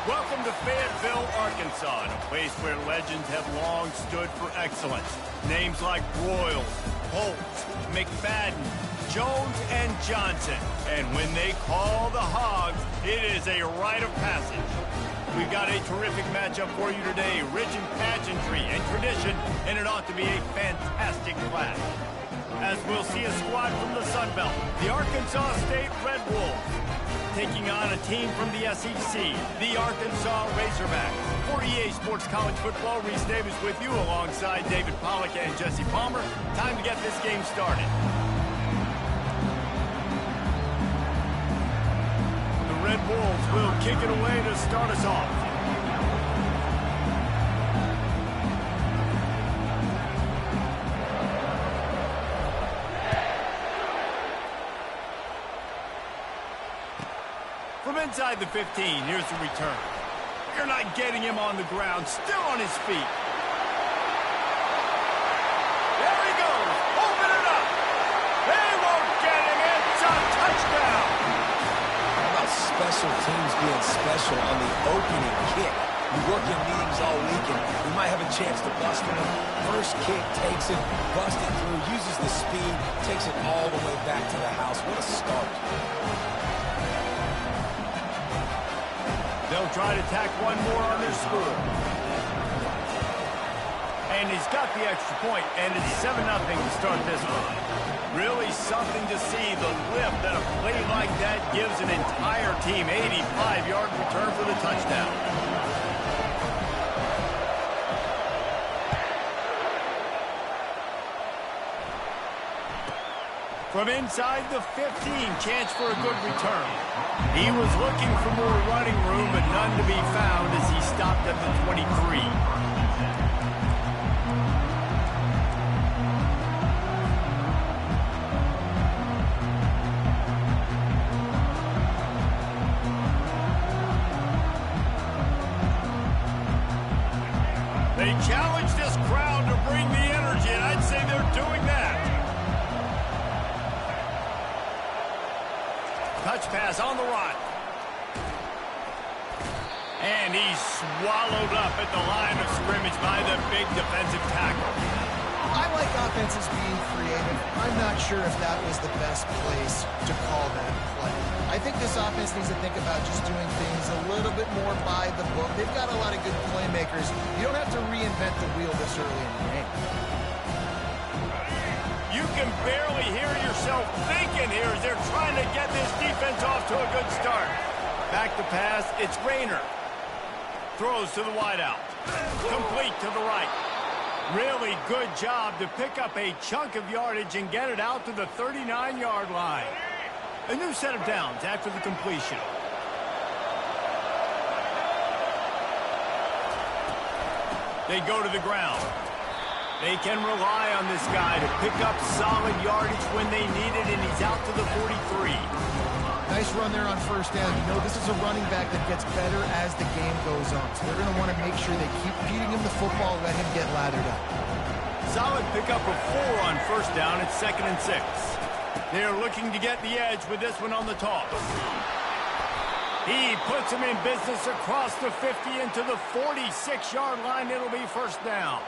Welcome to Fayetteville, Arkansas, a place where legends have long stood for excellence. Names like Broyles, Holtz, McFadden, Jones, and Johnson. And when they call the Hogs, it is a rite of passage. We've got a terrific matchup for you today, rich in pageantry and tradition, and it ought to be a fantastic clash. As we'll see a squad from the Sun Belt, the Arkansas State Red Wolves, taking on a team from the SEC, the Arkansas Razorbacks. For EA Sports College Football, Reese Davis with you alongside David Pollack and Jesse Palmer. Time to get this game started. The Red Wolves will kick it away to start us off. From inside the 15, here's the return. You're not getting him on the ground, still on his feet. There he goes, open it up. They won't get him, it's a touchdown. How about special teams being special on the opening kick? We work in meetings all week, and we might have a chance to bust one. First kick takes it, busts it through, uses the speed, takes it all the way back to the house. What a start. They'll try to tack one more on their score. And he's got the extra point, and it's 7-0 to start this one. Really something to see, the lift that a play like that gives an entire team. 85-yard return for the touchdown. From inside the 15, chance for a good return. He was looking for more running room, but none to be found as he stopped at the 23. They challenge this crowd to bring the energy, and I'd say they're doing that. Touch pass on the run. And he's swallowed up at the line of scrimmage by the big defensive tackle. I like offenses being creative. I'm not sure if that was the best place to call that play. I think this offense needs to think about just doing things a little bit more by the book. They've got a lot of good playmakers. You don't have to reinvent the wheel this early in the game. You can barely hear yourself thinking here as they're trying to get this defense off to a good start. Back to pass, it's Rayner. Throws to the wideout. Complete to the right. Really good job to pick up a chunk of yardage and get it out to the 39-yard line. A new set of downs after the completion. They go to the ground. They can rely on this guy to pick up solid yardage when they need it, and he's out to the 43. Nice run there on first down. You know, this is a running back that gets better as the game goes on. So they're going to want to make sure they keep feeding him the football, let him get lathered up. Solid pickup of 4 on first down. It's 2nd and 6. They're looking to get the edge with this one on the toss. He puts him in business across the 50 into the 46-yard line. It'll be first down.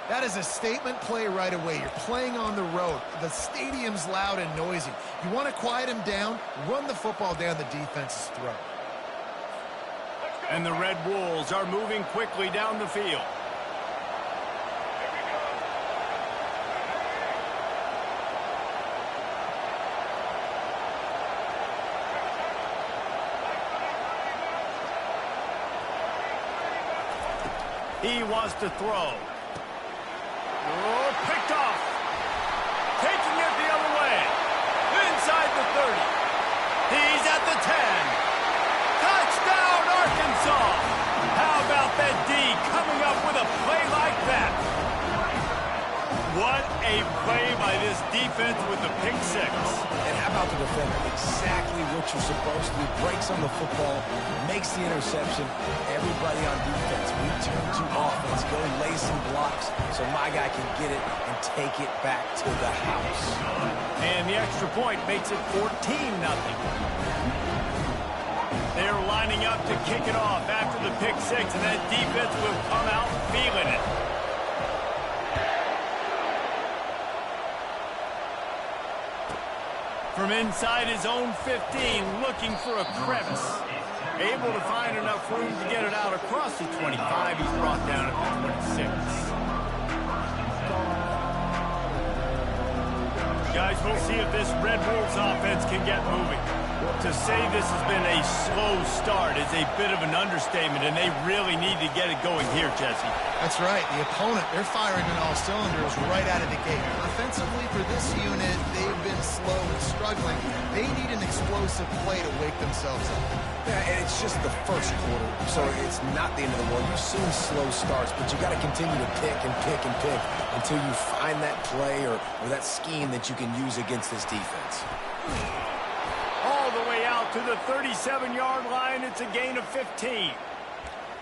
That is a statement play right away. You're playing on the road. The stadium's loud and noisy. You want to quiet him down, run the football down the defense's throat. And the Red Wolves are moving quickly down the field. He wants to throw. Oh, picked off. Taking it the other way. Inside the 30. He's at the 10. Touchdown, Arkansas. How about that D coming up with a play like that? What a play by this defense with the pick six. And how about the defender? Exactly what you're supposed to do. Breaks on the football, makes the interception. Everybody on defense, we turn to offense. Go lay some blocks so my guy can get it and take it back to the house. And the extra point makes it 14-0. They're lining up to kick it off after the pick six, and that defense will come out feeling it. From inside his own 15, looking for a crevice. Able to find enough room to get it out across the 25. He's brought down at the 26. Guys, we'll see if this Red Wolves offense can get moving. To say this has been a slow start is a bit of an understatement, and they really need to get it going here, Jesse. That's right. The opponent, they're firing on all cylinders right out of the gate. Offensively, for this unit, they've been slow and struggling. They need an explosive play to wake themselves up. Yeah, and it's just the first quarter, so it's not the end of the world. You've seen slow starts, but you got to continue to pick and pick and pick until you find that play or that scheme that you can use against this defense. All the way out to the 37-yard line. It's a gain of 15.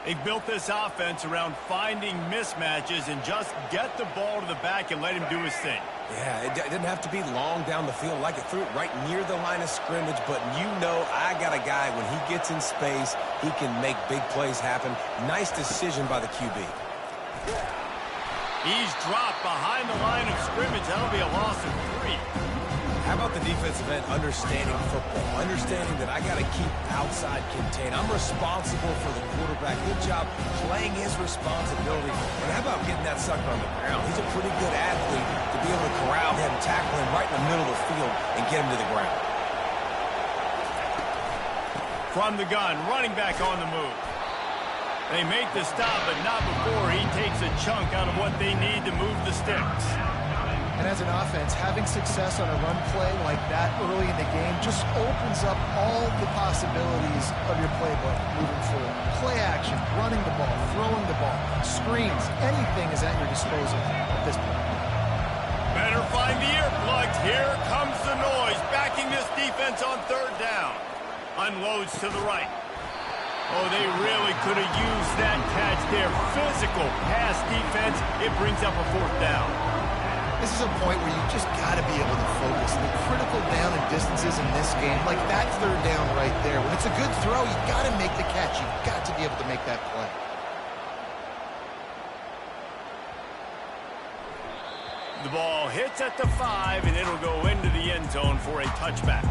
They've built this offense around finding mismatches and just get the ball to the back and let him do his thing. Yeah, it didn't have to be long down the field. Like it threw it right near the line of scrimmage, but you know I got a guy, when he gets in space, he can make big plays happen. Nice decision by the QB. He's dropped behind the line of scrimmage. That'll be a loss of 3. How about the defensive end understanding football, understanding that I got to keep outside contained. I'm responsible for the quarterback. Good job playing his responsibility. And how about getting that sucker on the ground? He's a pretty good athlete to be able to corral him, tackle him right in the middle of the field, and get him to the ground. From the gun, running back on the move. They make the stop, but not before he takes a chunk out of what they need to move the sticks. And as an offense, having success on a run play like that early in the game just opens up all the possibilities of your playbook moving forward. Play action, running the ball, throwing the ball, screens, anything is at your disposal at this point. Better find the earplugs. Here comes the noise, backing this defense on third down. Unloads to the right. Oh, they really could have used that catch there. Physical pass defense. It brings up a fourth down. This is a point where you just got to be able to focus. The critical down and distances in this game, like that third down right there. When it's a good throw, you got to make the catch. You've got to be able to make that play. The ball hits at the 5, and it'll go into the end zone for a touchback.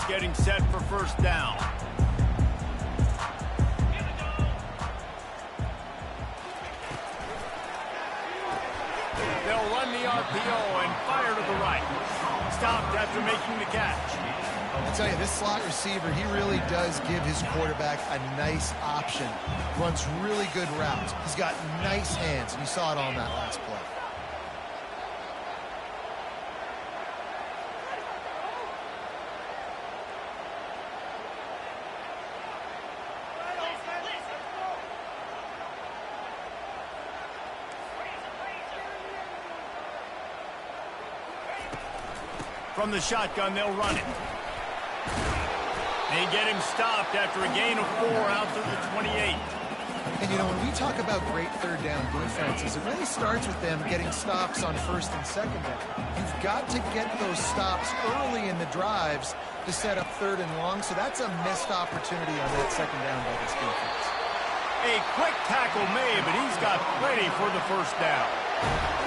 Getting set for first down. They'll run the RPO and fire to the right. Stopped after making the catch. I tell you, this slot receiver, he really does give his quarterback a nice option. Runs really good routes. He's got nice hands, and you saw it on that last play. From the shotgun, they'll run it. They get him stopped after a gain of 4 out to the 28. And, you know, when we talk about great third down defenses, it really starts with them getting stops on first and second down. You've got to get those stops early in the drives to set up third and long, so that's a missed opportunity on that second down by this defense. A quick tackle made, but he's got plenty for the first down.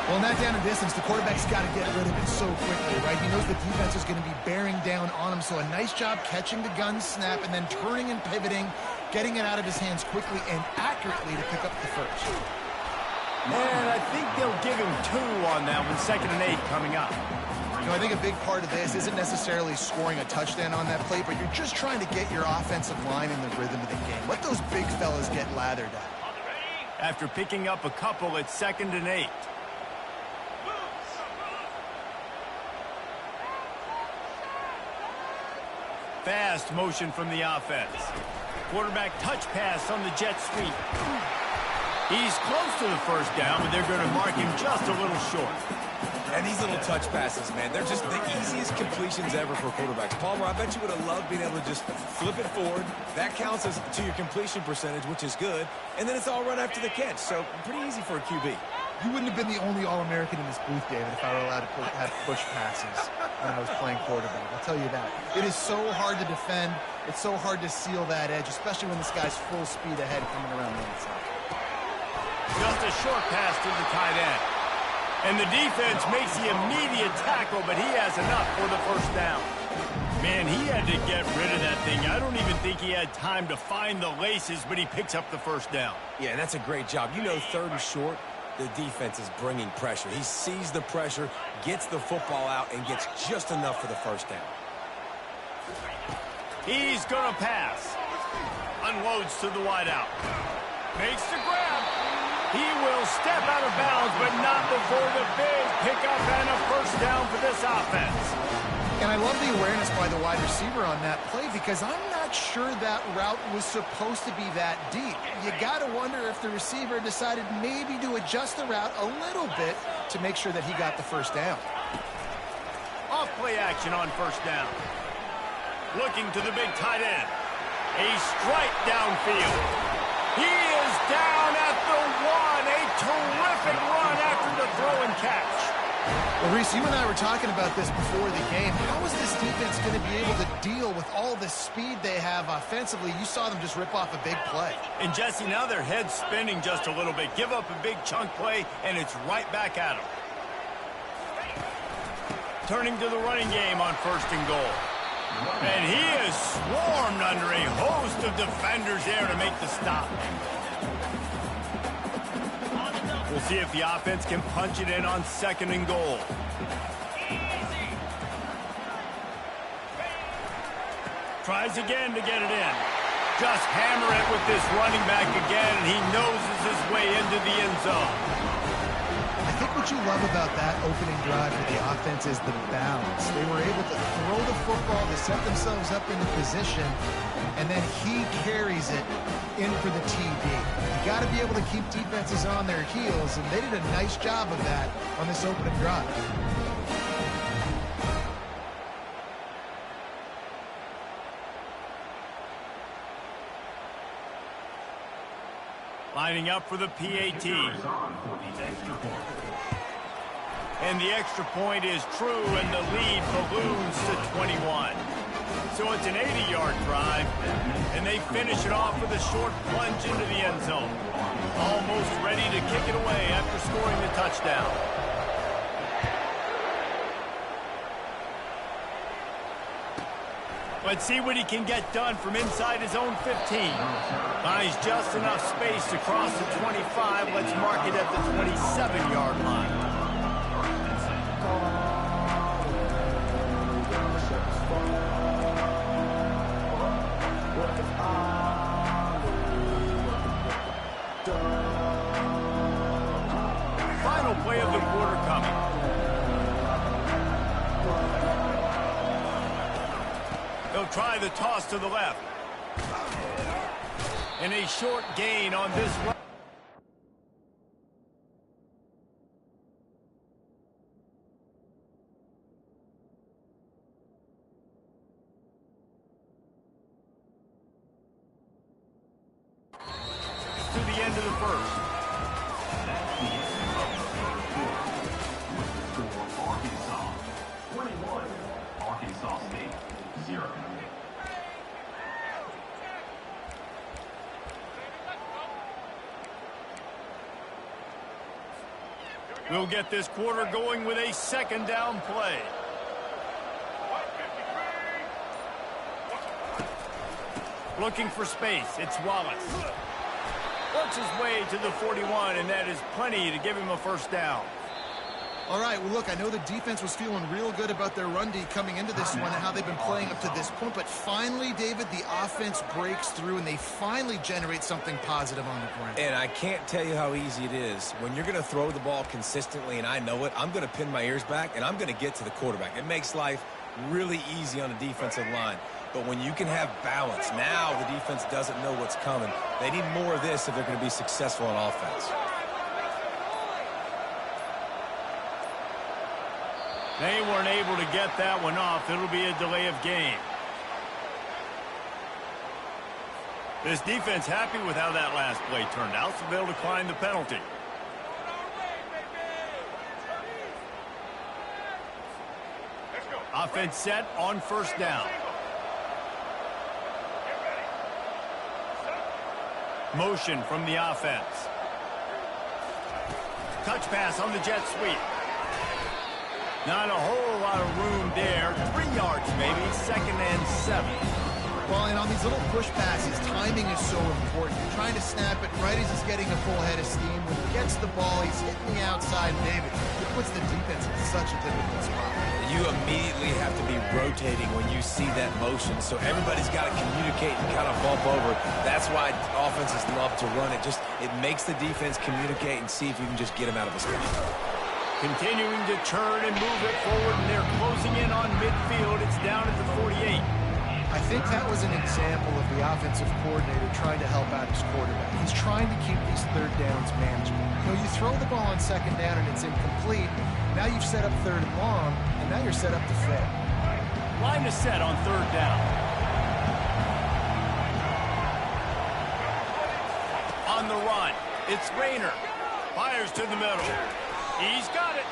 Well, in that down and distance, the quarterback's got to get rid of it so quickly, right? He knows the defense is going to be bearing down on him, so a nice job catching the gun snap and then turning and pivoting, getting it out of his hands quickly and accurately to pick up the first. And I think they'll give him 2 on that one, 2nd and 8 coming up. You know, I think a big part of this isn't necessarily scoring a touchdown on that play, but you're just trying to get your offensive line in the rhythm of the game. Let those big fellas get lathered up. After picking up a couple, it's 2nd and 8. Fast motion from the offense. Quarterback touch pass on the jet sweep. He's close to the first down, but they're going to mark him just a little short. And these little touch passes, man, they're just the easiest completions ever for quarterbacks. Palmer, I bet you would have loved being able to just flip it forward. That counts as to your completion percentage, which is good. And then it's all run after the catch, so pretty easy for a QB. You wouldn't have been the only All-American in this booth, David, if I were allowed to have push passes when I was playing quarterback. I'll tell you that. It is so hard to defend. It's so hard to seal that edge, especially when this guy's full speed ahead coming around the inside. Just a short pass to the tight end. And the defense makes the immediate tackle, but he has enough for the first down. Man, he had to get rid of that thing. I don't even think he had time to find the laces, but he picks up the first down. Yeah, that's a great job. You know, 3rd and short, the defense is bringing pressure. He sees the pressure, gets the football out, and gets just enough for the first down. He's going to pass. Unloads to the wideout. Makes the grab. He will step out of bounds, but not before the big pickup and a first down for this offense. And I love the awareness by the wide receiver on that play because I'm not sure that route was supposed to be that deep. You got to wonder if the receiver decided maybe to adjust the route a little bit to make sure that he got the first down. Off play action on first down. Looking to the big tight end. A strike downfield. He is down at the 1. A terrific run after the throw and catch. Well, Reese, you and I were talking about this before the game. How is this defense going to be able to deal with all the speed they have offensively? You saw them just rip off a big play. And, Jesse, now their head's spinning just a little bit. Give up a big chunk play, and it's right back at them. Turning to the running game on 1st and goal. And he is swarmed under a host of defenders there to make the stop. We'll see if the offense can punch it in on 2nd and goal. Tries again to get it in. Just hammer it with this running back again, and he noses his way into the end zone. I think what you love about that opening drive for the offense is the balance. They were able to throw the football to set themselves up into position, and then he carries it in for the TD. You got to be able to keep defenses on their heels, and they did a nice job of that on this opening drive. Lining up for the PAT. And the extra point is true, and the lead balloons to 21. So it's an 80-yard drive, and they finish it off with a short plunge into the end zone. Almost ready to kick it away after scoring the touchdown. Let's see what he can get done from inside his own 15. Finds just enough space to cross the 25. Let's mark it at the 27-yard line. Final play of the quarter coming. They'll try the toss to the left. And a short gain on this run. To the end of the first. Arkansas 21, Arkansas State 0. We'll get this quarter going with a second down play. Looking for space, it's Wallace. Works his way to the 41, and that is plenty to give him a first down. All right, well, look, I know the defense was feeling real good about their run D coming into this one and how they've been playing up to this point, but finally, David, the offense breaks through and they finally generate something positive on the ground. And I can't tell you how easy it is. When you're going to throw the ball consistently, and I know it, I'm going to pin my ears back, and I'm going to get to the quarterback. It makes life really easy on the defensive line. But when you can have balance, now the defense doesn't know what's coming. They need more of this if they're going to be successful on offense. They weren't able to get that one off. It'll be a delay of game. This defense happy with how that last play turned out, so they'll decline the penalty. Offense set on first down. Motion from the offense. Touch pass on the jet sweep. Not a whole lot of room there. 3 yards maybe, 2nd and 7. Well, and on these little push passes, timing is so important. You're trying to snap it right as he's getting a full head of steam. When he gets the ball, he's hitting the outside, David. It puts the defense in such a difficult spot. You immediately have to be rotating when you see that motion, so everybody's got to communicate and kind of bump over. That's why offenses love to run it. It makes the defense communicate and see if you can just get him out of his spot. Continuing to turn and move it forward, and they're closing in on midfield. It's down at the 48. I think that was an example of the offensive coordinator trying to help out his quarterback. He's trying to keep these third downs manageable. You know, you throw the ball on second down and it's incomplete. Now you've set up third and long, and now you're set up to fail. Line is set on third down. On the run, it's Rayner. Fires to the middle. He's got it.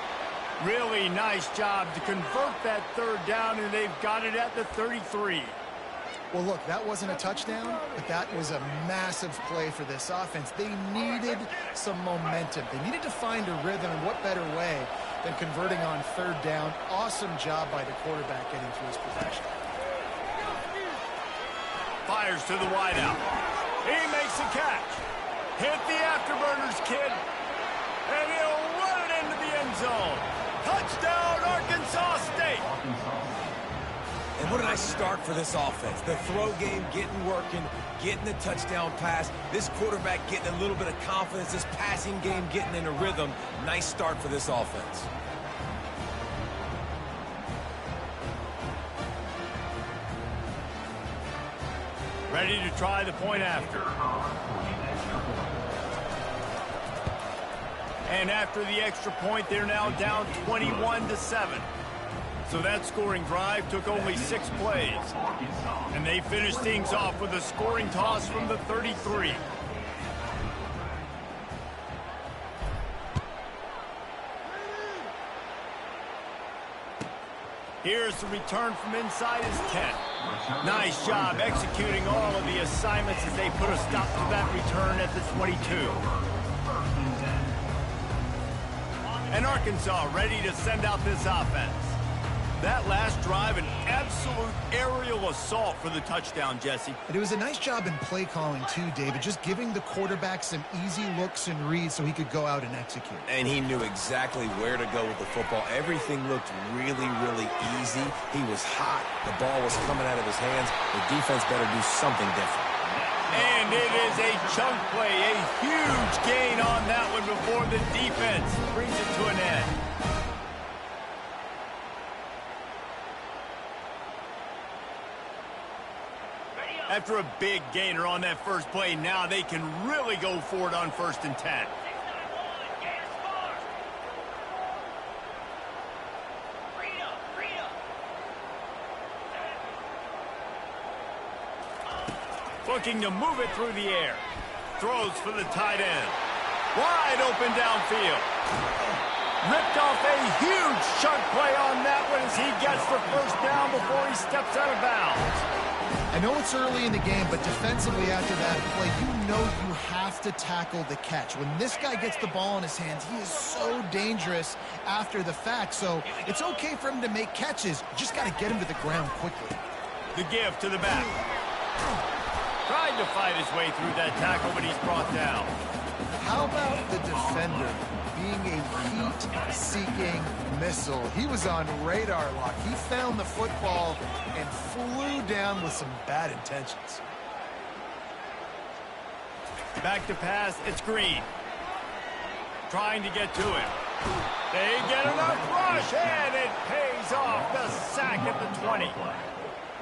Really nice job to convert that third down, and they've got it at the 33. Well, look, that wasn't a touchdown, but that was a massive play for this offense. They needed some momentum. They needed to find a rhythm, and what better way than converting on third down. Awesome job by the quarterback getting through his possession. Fires to the wideout. He makes a catch. Hit the afterburners, kid. And he'll run it into the end zone. Touchdown, Arkansas State. And what a nice start for this offense. The throw game getting working, getting the touchdown pass. This quarterback getting a little bit of confidence. This passing game getting in a rhythm. Nice start for this offense. Ready to try the point after. And after the extra point, they're now down 21-7. So that scoring drive took only 6 plays. And they finished things off with a scoring toss from the 33. Here's the return from inside his 10. Nice job executing all of the assignments as they put a stop to that return at the 22. And Arkansas ready to send out this offense. That last drive, an absolute aerial assault for the touchdown, Jesse. And it was a nice job in play calling, too, David, just giving the quarterback some easy looks and reads so he could go out and execute. And he knew exactly where to go with the football. Everything looked really, really easy. He was hot. The ball was coming out of his hands. The defense better do something different. And it is a chunk play, a huge gain on that one before the defense brings it to an end. After a big gainer on that first play, now they can really go for it on 1st and 10. Looking to move it through the air. Throws for the tight end. Wide open downfield. Ripped off a huge chunk play on that one as he gets the first down before he steps out of bounds. I know it's early in the game, but defensively after that play, you know you have to tackle the catch. When this guy gets the ball in his hands, he is so dangerous after the fact. So it's okay for him to make catches. You just got to get him to the ground quickly. The give to the back. Trying to fight his way through that tackle, but he's brought down. How about the defender being a heat-seeking missile? He was on radar lock. He found the football and flew down with some bad intentions. Back to pass, it's Green. Trying to get to him. They get enough rush, and it pays off. The sack at the 20.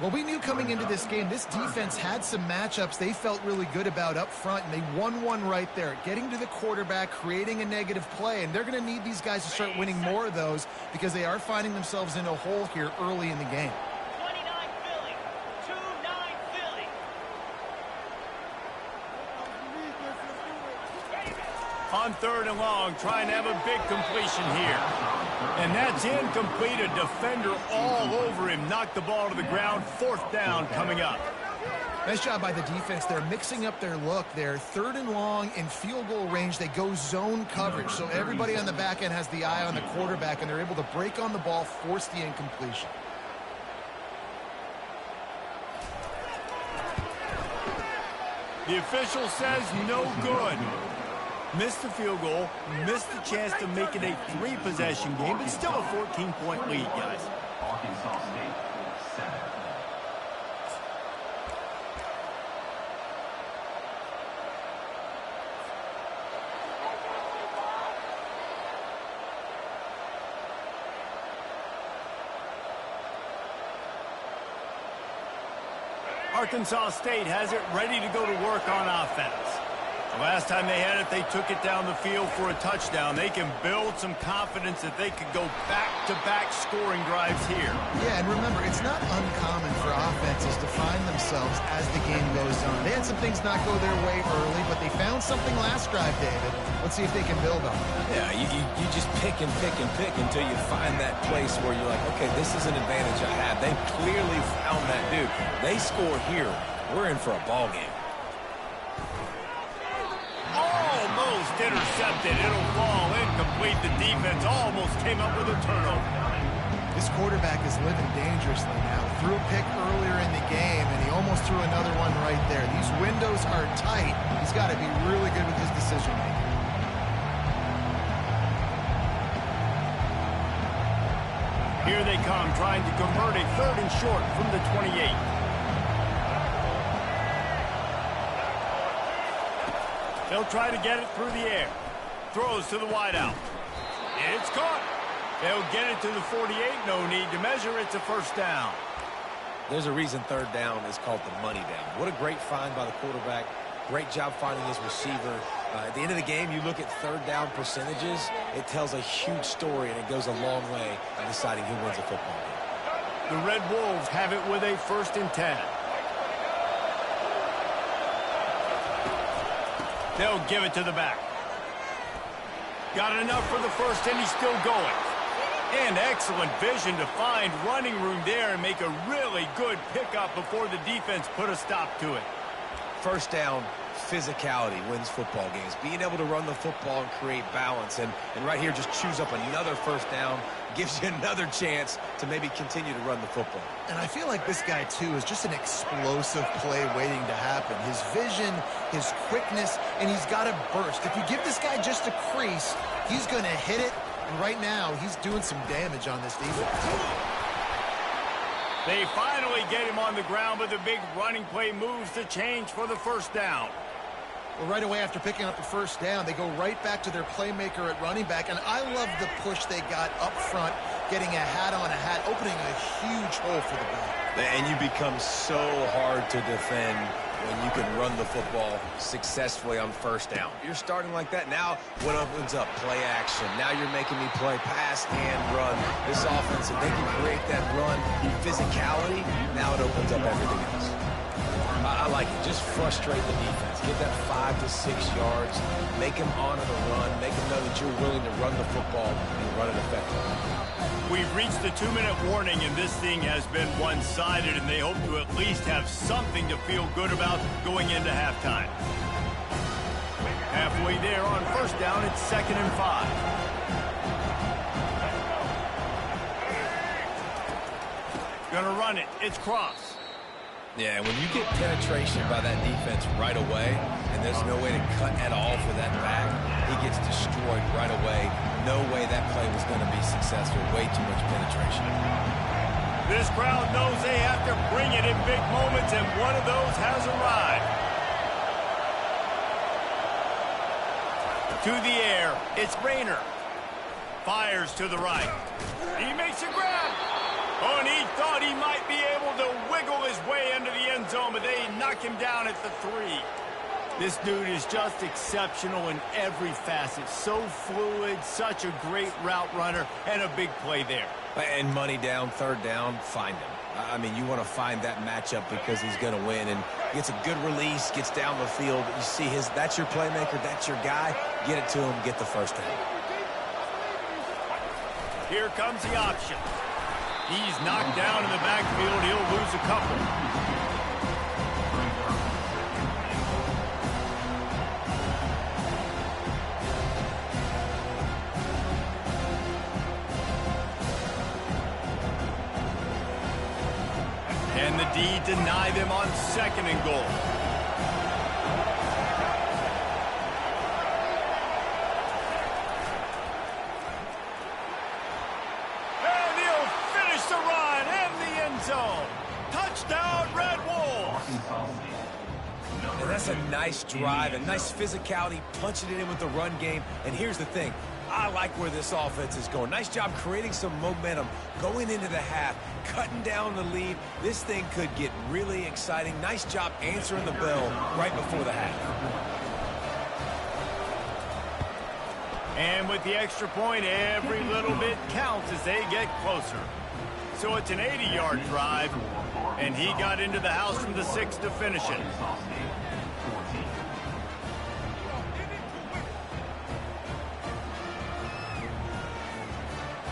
Well, we knew coming into this game, this defense had some matchups they felt really good about up front, and they won one right there, getting to the quarterback, creating a negative play, and they're going to need these guys to start winning more of those because they are finding themselves in a hole here early in the game. 29 Philly, 2-9 Philly. On 3rd and long, trying to have a big completion here. And that's incomplete. A defender all over him. Knocked the ball to the ground. 4th down coming up. Nice job by the defense. They're mixing up their look there. 3rd and long in field goal range. They go zone coverage. So everybody on the back end has the eye on the quarterback, and they're able to break on the ball, force the incompletion. The official says no good. Missed the field goal, missed the chance to make it a 3-possession game, but still a 14-point lead, guys. Arkansas State, 7. Arkansas State has it ready to go to work on offense. The last time they had it, they took it down the field for a touchdown. They can build some confidence that they could go back-to-back scoring drives here. Yeah, and remember, it's not uncommon for offenses to find themselves as the game goes on. They had some things not go their way early, but they found something last drive, David. Let's see if they can build on it. Yeah, you just pick and pick and pick until you find that place where you're like, okay, this is an advantage I have. They clearly found that dude. They score here. We're in for a ball game. Almost intercepted. It'll fall incomplete. The defense almost came up with a turnover. This quarterback is living dangerously now. Threw a pick earlier in the game, and he almost threw another one right there. These windows are tight. He's got to be really good with his decision-making. Here they come, trying to convert a 3rd and short from the 28. They'll try to get it through the air. Throws to the wideout. It's caught. They'll get it to the 48. No need to measure. It's a 1st down. There's a reason 3rd down is called the money down. What a great find by the quarterback. Great job finding his receiver. At the end of the game, you look at 3rd down percentages. It tells a huge story, and it goes a long way in deciding who wins a football game. The Red Wolves have it with a 1st and 10. They'll give it to the back. Got enough for the 1st, and he's still going. And excellent vision to find running room there and make a really good pickup before the defense put a stop to it. 1st down, physicality wins football games. Being able to run the football and create balance. And right here, just choose up another 1st down. Gives you another chance to maybe continue to run the football. And I feel like this guy, too, is just an explosive play waiting to happen. His vision, his quickness, and he's got a burst. If you give this guy just a crease, he's going to hit it. And right now, he's doing some damage on this defense. They finally get him on the ground, but the big running play moves the change for the 1st down. Well, right away after picking up the 1st down, they go right back to their playmaker at running back. And I love the push they got up front, getting a hat on a hat, opening a huge hole for the back. And you become so hard to defend when you can run the football successfully on 1st down. You're starting like that. Now what opens up? Play action. Now you're making me play pass and run. This offense, if they can create that run physicality, now it opens up everything else. I like it. Just frustrate the defense. Get that 5 to 6 yards. Make them honor the run. Make them know that you're willing to run the football and run it effectively. We've reached the 2-minute warning, and this thing has been one-sided, and they hope to at least have something to feel good about going into halftime. Halfway there on first down, it's 2nd and 5. Gonna run it. It's Cross. Yeah, when you get penetration by that defense right away, and there's no way to cut at all for that back, he gets destroyed right away. No way that play was going to be successful. Way too much penetration. This crowd knows they have to bring it in big moments, and one of those has arrived. To the air, it's Rayner. Fires to the right. He makes a grab. Oh, and he thought he might be able to wiggle his way into the end zone, but they knock him down at the 3. This dude is just exceptional in every facet. So fluid, such a great route runner, and a big play there. And money down, 3rd down, find him. I mean, you want to find that matchup because he's going to win, and gets a good release, gets down the field. You see that's your playmaker, that's your guy. Get it to him, get the 1st down. Here comes the option. He's knocked down in the backfield. He'll lose a couple. And the D deny them on 2nd and goal. Zone. Touchdown, Red Wolves! And that's a nice drive, a nice physicality, punching it in with the run game. And here's the thing. I like where this offense is going. Nice job creating some momentum, going into the half, cutting down the lead. This thing could get really exciting. Nice job answering the bell right before the half. And with the extra point, every little bit counts as they get closer. So it's an 80-yard drive, and he got into the house from the 6 to finish it.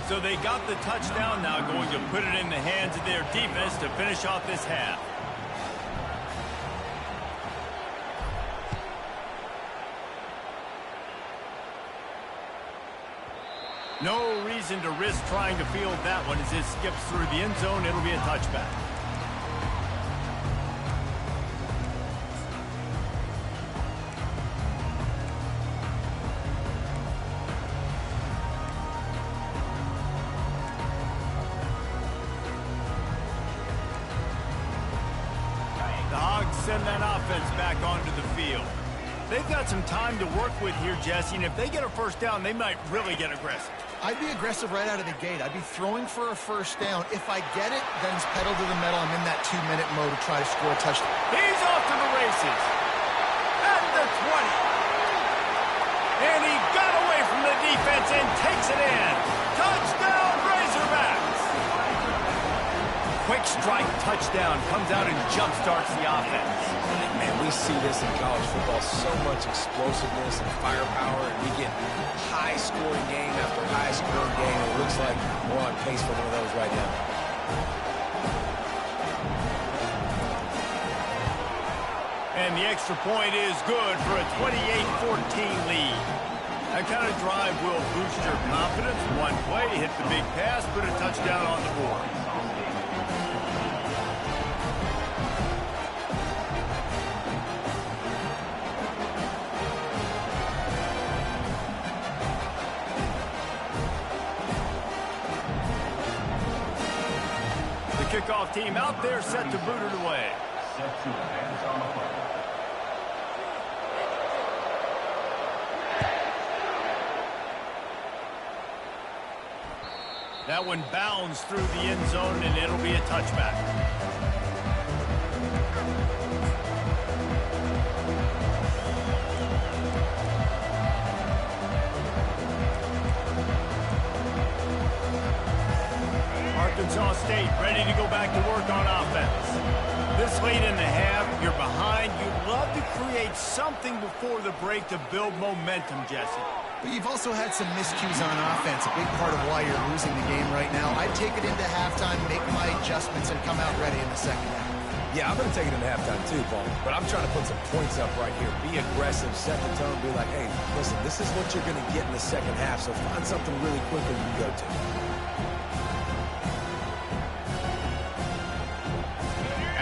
So they got the touchdown, now going to put it in the hands of their defense to finish off this half. No reason to risk trying to field that one as it skips through the end zone. It'll be a touchback. The Hogs send that offense back onto the field. They've got some time to work with here, Jesse, and if they get a 1st down, they might really get aggressive. I'd be aggressive right out of the gate. I'd be throwing for a 1st down. If I get it, then it's pedal to the metal. I'm in that 2-minute mode to try to score a touchdown. He's off to the races. At the 20. And he got away from the defense and takes it in. Touchdown, Razorbacks. Quick strike touchdown comes out and jump-starts the offense. Man, we see this in college football, so much explosiveness and firepower, and we get high-scoring game after high-scoring game, and it looks like we're on pace for one of those right now. And the extra point is good for a 28-14 lead. That kind of drive will boost your confidence. One play, hit the big pass, put a touchdown on the board. Kickoff team out there set to boot it away. Set to advance on the play. That one bounds through the end zone, and it'll be a touchback. Arkansas State ready to go back to work on offense. This late in the half, you're behind. You'd love to create something before the break to build momentum, Jesse. But you've also had some miscues on offense, a big part of why you're losing the game right now. I'd take it into halftime, make my adjustments, and come out ready in the second half. Yeah, I'm going to take it in halftime too, Paul. But I'm trying to put some points up right here. Be aggressive, set the tone, be like, hey, listen, this is what you're going to get in the second half, so find something really quickly you can go to.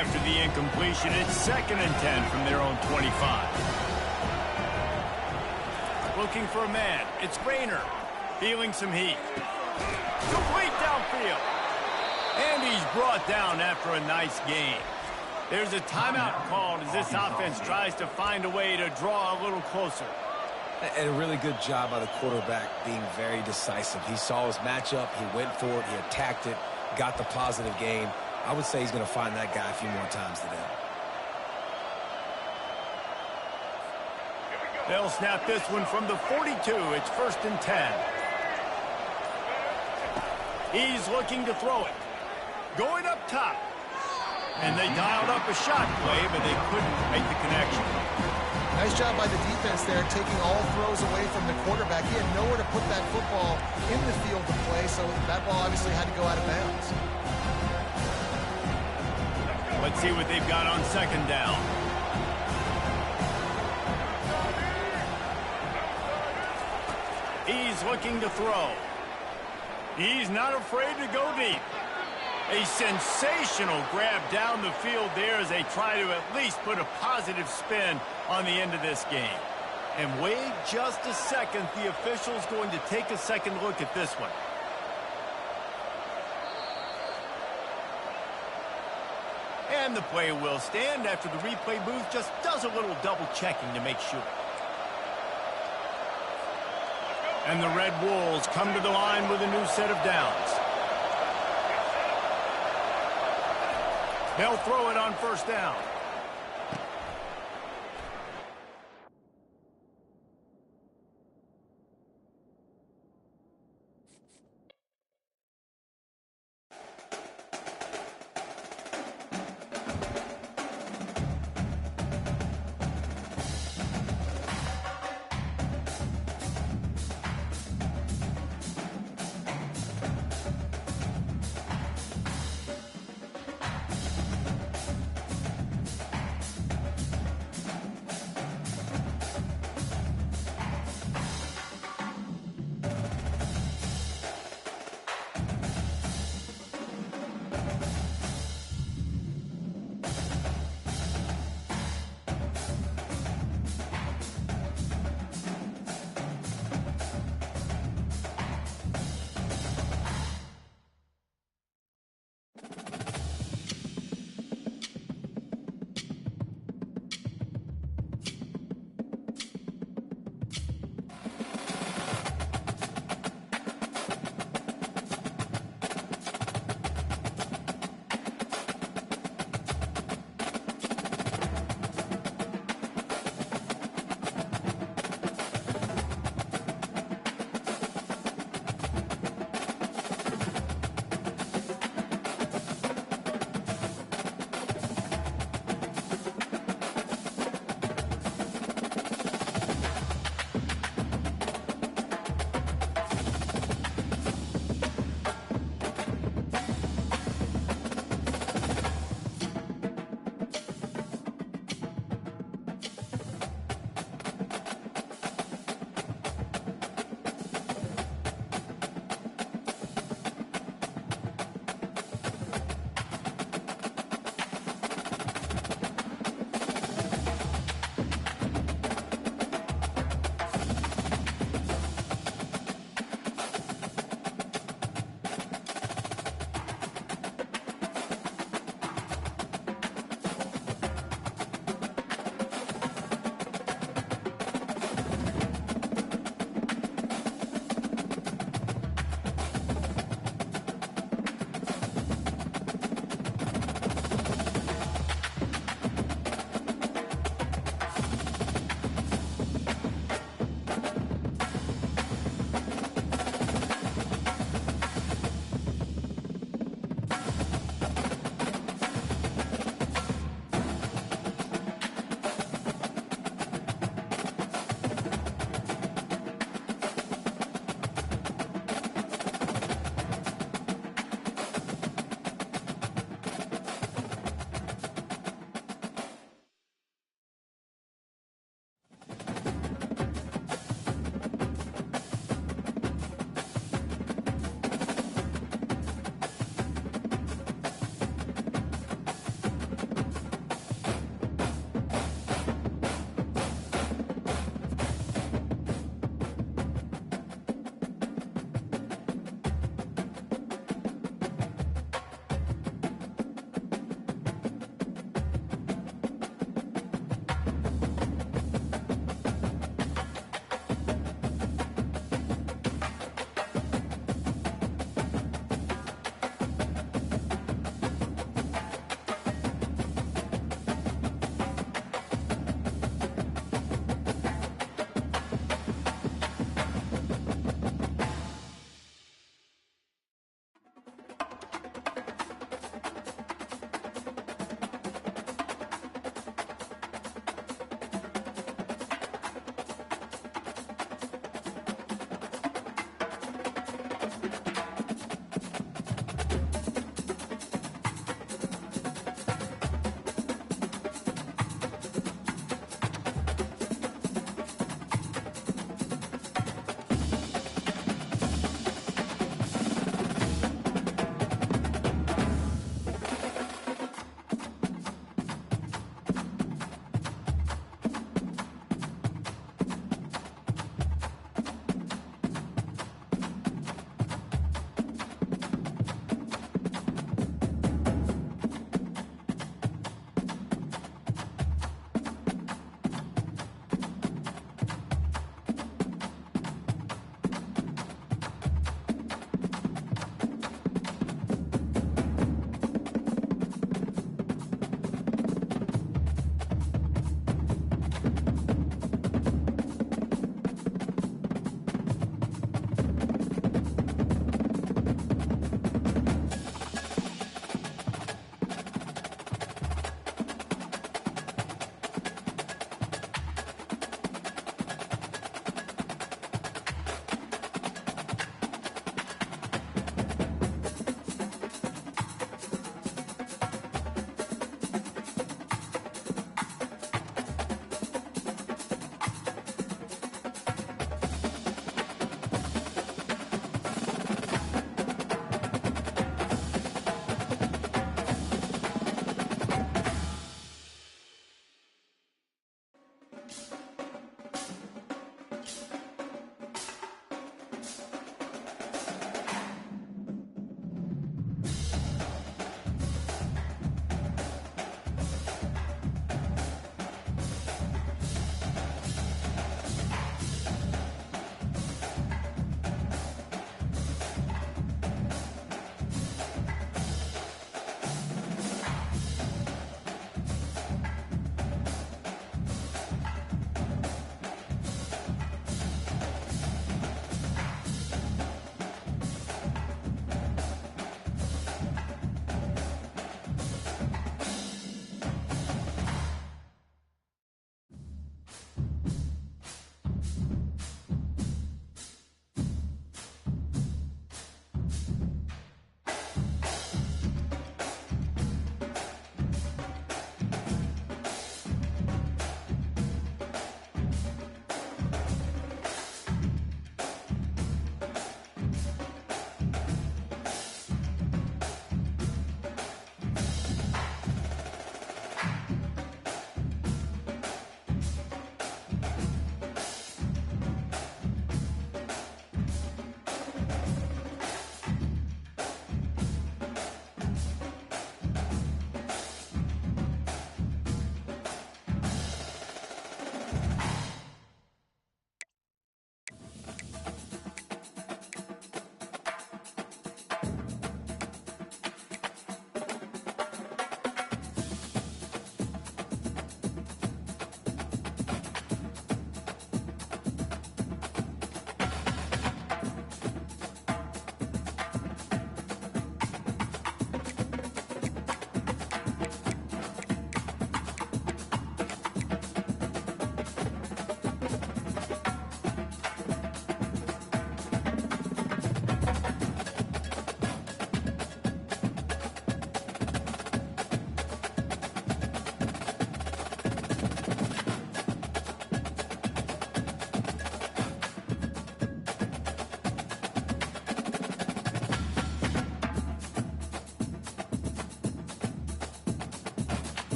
After the incompletion, it's 2nd and 10 from their own 25. Looking for a man. It's Rayner. Feeling some heat. Complete downfield. And he's brought down after a nice game. There's a timeout called as this offense tries to find a way to draw a little closer. And a really good job by the quarterback being very decisive. He saw his matchup, he went for it, he attacked it, got the positive gain. I would say he's going to find that guy a few more times today. They'll snap this one from the 42. It's 1st and 10. He's looking to throw it. Going up top. And they dialed up a shot play, but they couldn't make the connection. Nice job by the defense there, taking all throws away from the quarterback. He had nowhere to put that football in the field to play, so that ball obviously had to go out of bounds. Let's see what they've got on 2nd down. He's looking to throw. He's not afraid to go deep. A sensational grab down the field there as they try to at least put a positive spin on the end of this game. And wait just a second. The official's going to take a second look at this one. And the play will stand after the replay booth just does a little double checking to make sure. And the Red Wolves come to the line with a new set of downs. They'll throw it on 1st down.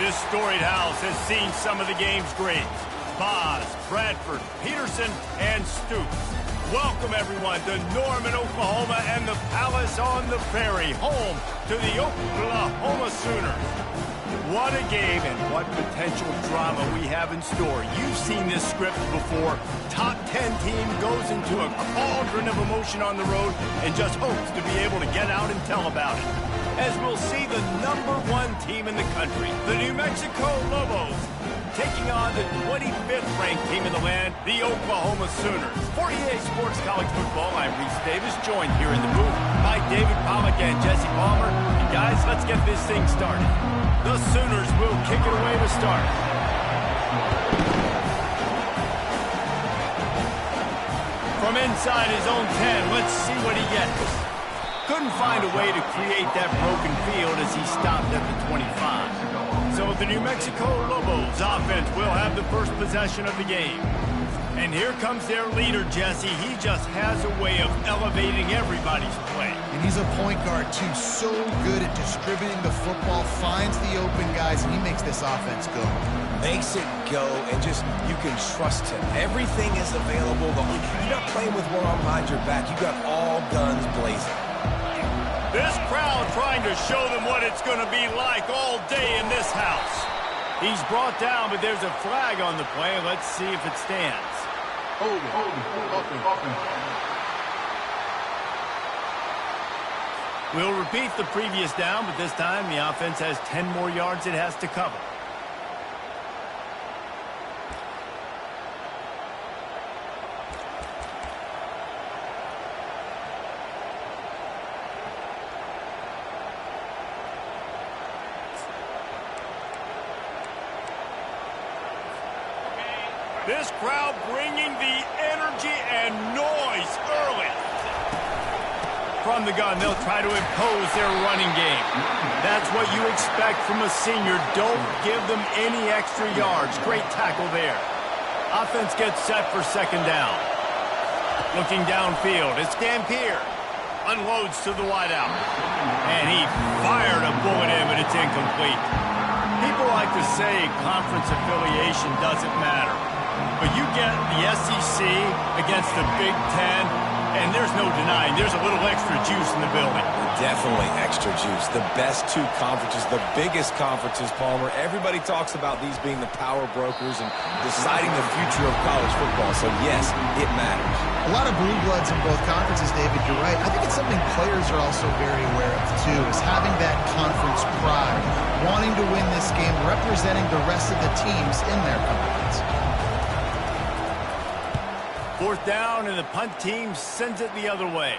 This storied house has seen some of the game's greats. Boz, Bradford, Peterson, and Stoops. Welcome, everyone, to Norman, Oklahoma, and the Palace on the Prairie, home to the Oklahoma Sooners. What a game and what potential drama we have in store. You've seen this script before. Top 10 team goes into a cauldron of emotion on the road and just hopes to be able to get out and tell about it. As we'll see the #1 team in the country, the New Mexico Lobos, taking on the 25th ranked team in the land, the Oklahoma Sooners. For EA Sports College Football, I'm Reese Davis, joined here in the booth by David Pollack and Jesse Palmer. And guys, let's get this thing started. The Sooners will kick it away to start. From inside his own 10, let's see what he gets. Couldn't find a way to create that broken field as he stopped at the 25. So the New Mexico Lobos offense will have the first possession of the game. And here comes their leader, Jesse. He just has a way of elevating everybody's play. And he's a point guard, too. So good at distributing the football, finds the open guys, and he makes this offense go. Makes it go, and just, you can trust him. Everything is available. You're not playing with one arm behind your back. You got all guns blazing. This crowd trying to show them what it's going to be like all day in this house. He's brought down, but there's a flag on the play. Let's see if it stands. Hold it. We'll repeat the previous down, but this time the offense has 10 more yards it has to cover. This crowd bringing the energy and noise early. From the gun, they'll try to impose their running game. That's what you expect from a senior. Don't give them any extra yards. Great tackle there. Offense gets set for second down. Looking downfield, it's Dampier. Unloads to the wideout. And he fired a bullet in, but it's incomplete. People like to say conference affiliation doesn't matter. But you get the SEC against the Big Ten, and there's no denying there's a little extra juice in the building. Definitely extra juice. The best two conferences, the biggest conferences, Palmer. Everybody talks about these being the power brokers and deciding the future of college football. So, yes, it matters. A lot of blue bloods in both conferences, David. You're right. I think it's something players are also very aware of, too, is having that conference pride, wanting to win this game, representing the rest of the teams in their conference. Fourth down, and the punt team sends it the other way.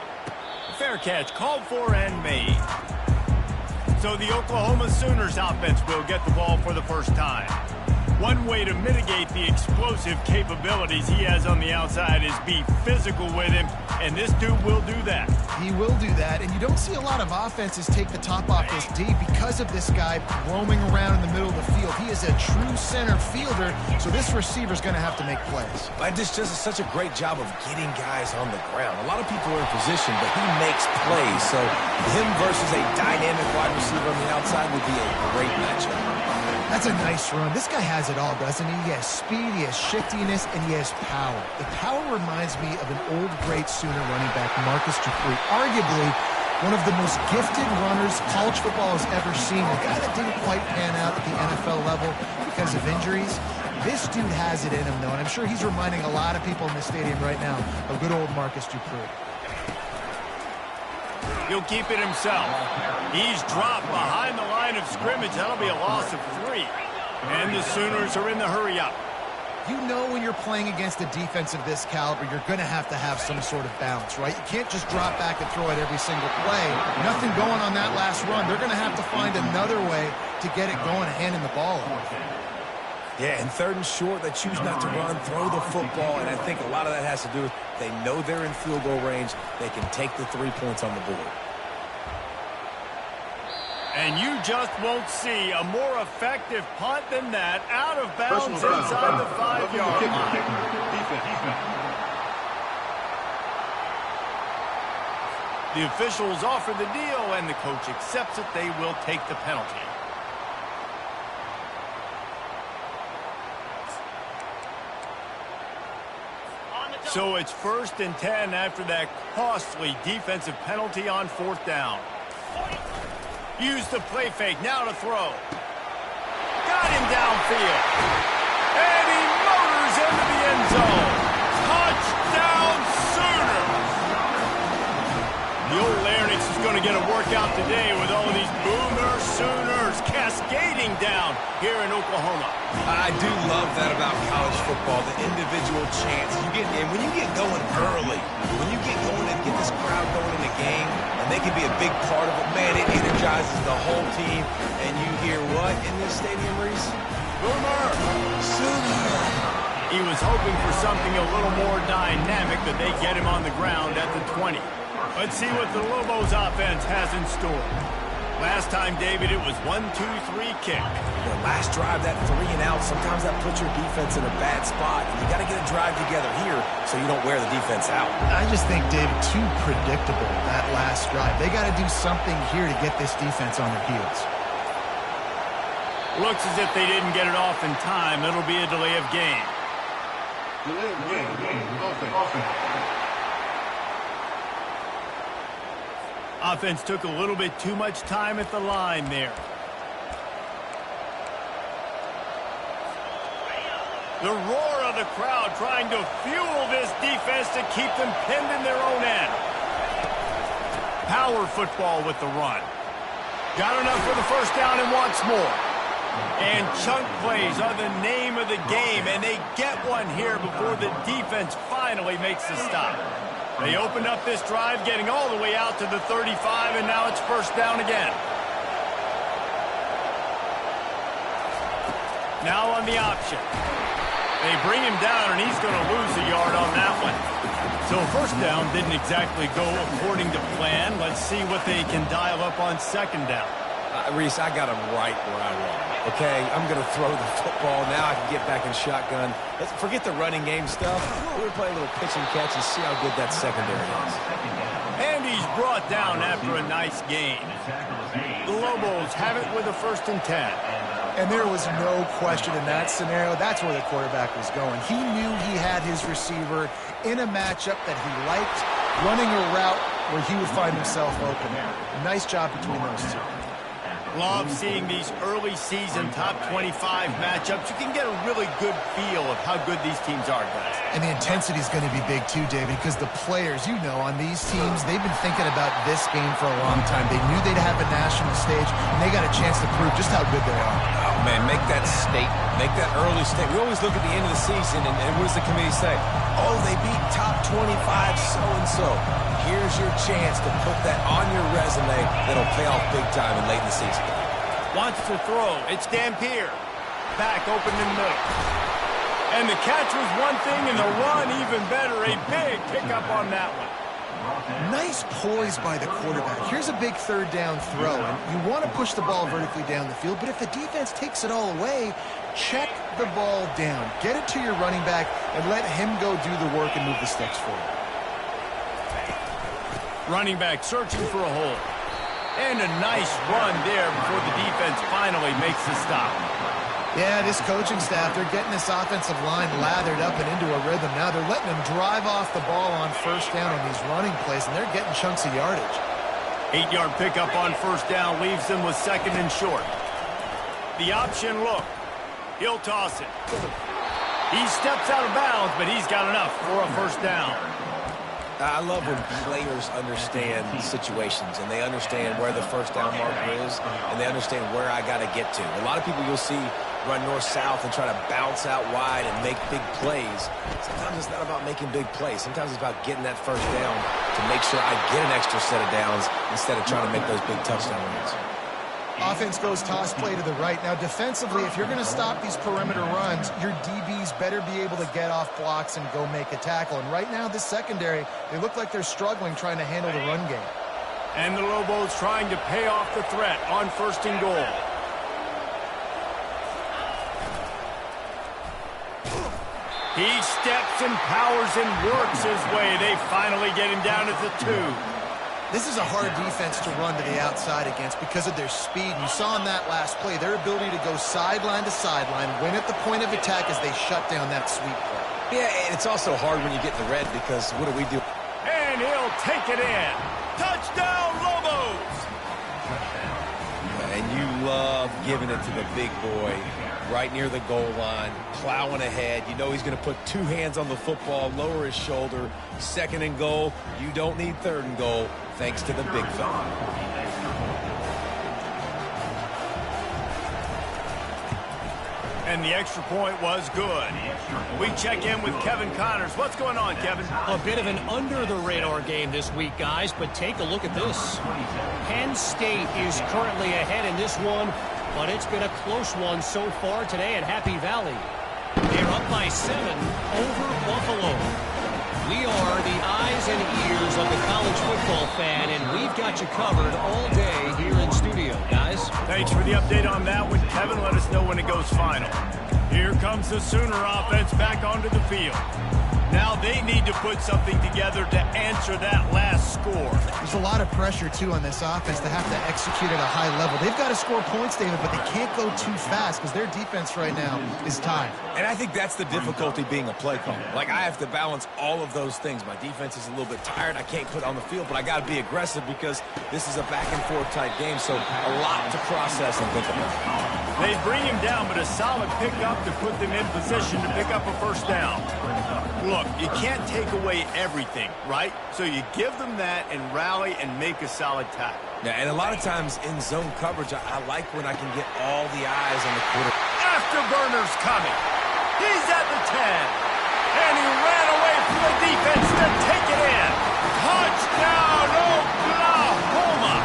Fair catch called for and made. So the Oklahoma Sooners offense will get the ball for the first time. One way to mitigate the explosive capabilities he has on the outside is be physical with him, and this dude will do that. He will do that, and you don't see a lot of offenses take the top off this D because of this guy roaming around in the middle of the field. He is a true center fielder, so this receiver's going to have to make plays. But this does such a great job of getting guys on the ground. A lot of people are in position, but he makes plays, so him versus a dynamic wide receiver on the outside would be a great matchup. That's a nice run. This guy has it all, doesn't he? He has speed, he has shiftiness, and he has power. The power reminds me of an old, great Sooner running back, Marcus Dupree. Arguably one of the most gifted runners college football has ever seen. A guy that didn't quite pan out at the NFL level because of injuries. This dude has it in him, though, and I'm sure he's reminding a lot of people in the stadium right now of good old Marcus Dupree. He'll keep it himself. He's dropped behind the line of scrimmage. That'll be a loss of 3. And the Sooners are in the hurry-up. You know when you're playing against a defense of this caliber, you're going to have some sort of balance, right? You can't just drop back and throw it every single play. Nothing going on that last run. They're going to have to find another way to get it going and handing the ball off. Yeah, and third and short, they choose not to run, throw the football, and I think a lot of that has to do with they know they're in field goal range. They can take the 3 points on the board. And you just won't see a more effective punt than that, out of bounds inside the 5-yard line. The officials offer the deal, and the coach accepts it. They will take the penalty. So it's 1st and 10 after that costly defensive penalty on 4th down. Use the play fake, now to throw. Got him downfield. And he motors into the end zone. Touchdown Sooners! The old Larynx is going to get a workout today with all of these Boomer Sooners cascading down here in Oklahoma. I do love that about college football, the individual chance. When you get going early, when you get going and get this crowd going in the game, and they can be a big part of it, man, it energizes the whole team. And you hear what in this stadium, Reese? Boomer! Sooner! He was hoping for something a little more dynamic, that they get him on the ground at the 20. Let's see what the Lobos offense has in store. Last time, David, it was 1-2-3 kick. The last drive, that 3 and out, sometimes that puts your defense in a bad spot. And you got to get a drive together here so you don't wear the defense out. I just think, David, too predictable, that last drive. They got to do something here to get this defense on their heels. Looks as if they didn't get it off in time. It'll be a delay of game. Delay of game. Offense. Offense took a little bit too much time at the line there. The roar of the crowd trying to fuel this defense to keep them pinned in their own end. Power football with the run. Got enough for the 1st down and wants more. And chunk plays are the name of the game, and they get one here before the defense finally makes the stop. They opened up this drive, getting all the way out to the 35, and now it's 1st down again. Now on the option. They bring him down, and he's going to lose a yard on that one. So 1st down didn't exactly go according to plan. Let's see what they can dial up on 2nd down. Reese, I got him right where I want him. Okay, I'm going to throw the football. Now I can get back in shotgun. Let's forget the running game stuff. We're going to play a little pitch and catch and see how good that secondary is. And he's brought down after a nice gain. The Lobos have it with a 1st and 10. And there was no question in that scenario. That's where the quarterback was going. He knew he had his receiver in a matchup that he liked, running a route where he would find himself open. Nice job between those two. Love seeing these early season top 25 matchups. You can get a really good feel of how good these teams are, guys. And the intensity is going to be big too, David, because the players, you know, on these teams, they've been thinking about this game for a long time. They knew they'd have a national stage, and they got a chance to prove just how good they are. Oh, man, make that statement. Make that early statement. We always look at the end of the season, and what does the committee say? Oh, they beat top 25 so-and-so. Here's your chance to put that on your resume that'll pay off big time and late in the season. Wants to throw. It's Dampier. Back open in the middle. And the catch was one thing, and the run even better. A big pickup on that one. Nice poise by the quarterback. Here's a big 3rd down throw, and you want to push the ball vertically down the field, but if the defense takes it all away, check the ball down. Get it to your running back and let him go do the work and move the sticks for you. Running back searching for a hole. And a nice run there before the defense finally makes the stop. Yeah, this coaching staff, they're getting this offensive line lathered up and into a rhythm. Now they're letting them drive off the ball on 1st down on these running plays, and they're getting chunks of yardage. 8-yard pickup on 1st down leaves them with 2nd and short. The option look. He'll toss it. He steps out of bounds, but he's got enough for a 1st down. I love when players understand situations and they understand where the 1st down marker is and they understand where I got to get to. A lot of people you'll see run north-south and try to bounce out wide and make big plays. Sometimes it's not about making big plays. Sometimes it's about getting that 1st down to make sure I get an extra set of downs instead of trying to make those big touchdown runs. Offense goes toss play to the right. Now, defensively, if you're going to stop these perimeter runs, your DBs better be able to get off blocks and go make a tackle. And right now, this secondary, they look like they're struggling trying to handle the run game. And the Lobos trying to pay off the threat on 1st and goal. He steps and powers and works his way. They finally get him down at the 2. This is a hard defense to run to the outside against because of their speed. You saw in that last play their ability to go sideline to sideline, win at the point of attack as they shut down that sweep play. Yeah, and it's also hard when you get in the red because what do? And he'll take it in. Touchdown, Lobos! And you love giving it to the big boy right near the goal line, plowing ahead. You know he's going to put two hands on the football, lower his shoulder. Second and goal. You don't need third and goal, thanks to the big fella. And the extra point was good. We check in with Kevin Connors. What's going on, Kevin? A bit of an under-the-radar game this week, guys, but take a look at this. Penn State is currently ahead in this one, but it's been a close one so far today at Happy Valley. They're up by 7 over Buffalo. We are the eyes and ears of the college football fan, and we've got you covered all day here in studio, guys. Thanks for the update on that one, Kevin. Let us know when it goes final. Here comes the Sooner offense back onto the field. Now they need to put something together to answer that last score. There's a lot of pressure, too, on this offense to have to execute at a high level. They've got to score points, David, but they can't go too fast because their defense right now is tied. And I think that's the difficulty being a play caller. Like, I have to balance all of those things. My defense is a little bit tired. I can't put on the field, but I got to be aggressive because this is a back-and-forth type game, so a lot to process and think about. They bring him down, but a solid pickup to put them in position to pick up a first down. Look, you can't take away everything, right? So you give them that and rally and make a solid tackle. Yeah, and a lot of times in zone coverage, I like when I can get all the eyes on the quarter. Afterburner's coming. He's at the 10. And he ran away from the defense to take it in. Touchdown, Oklahoma!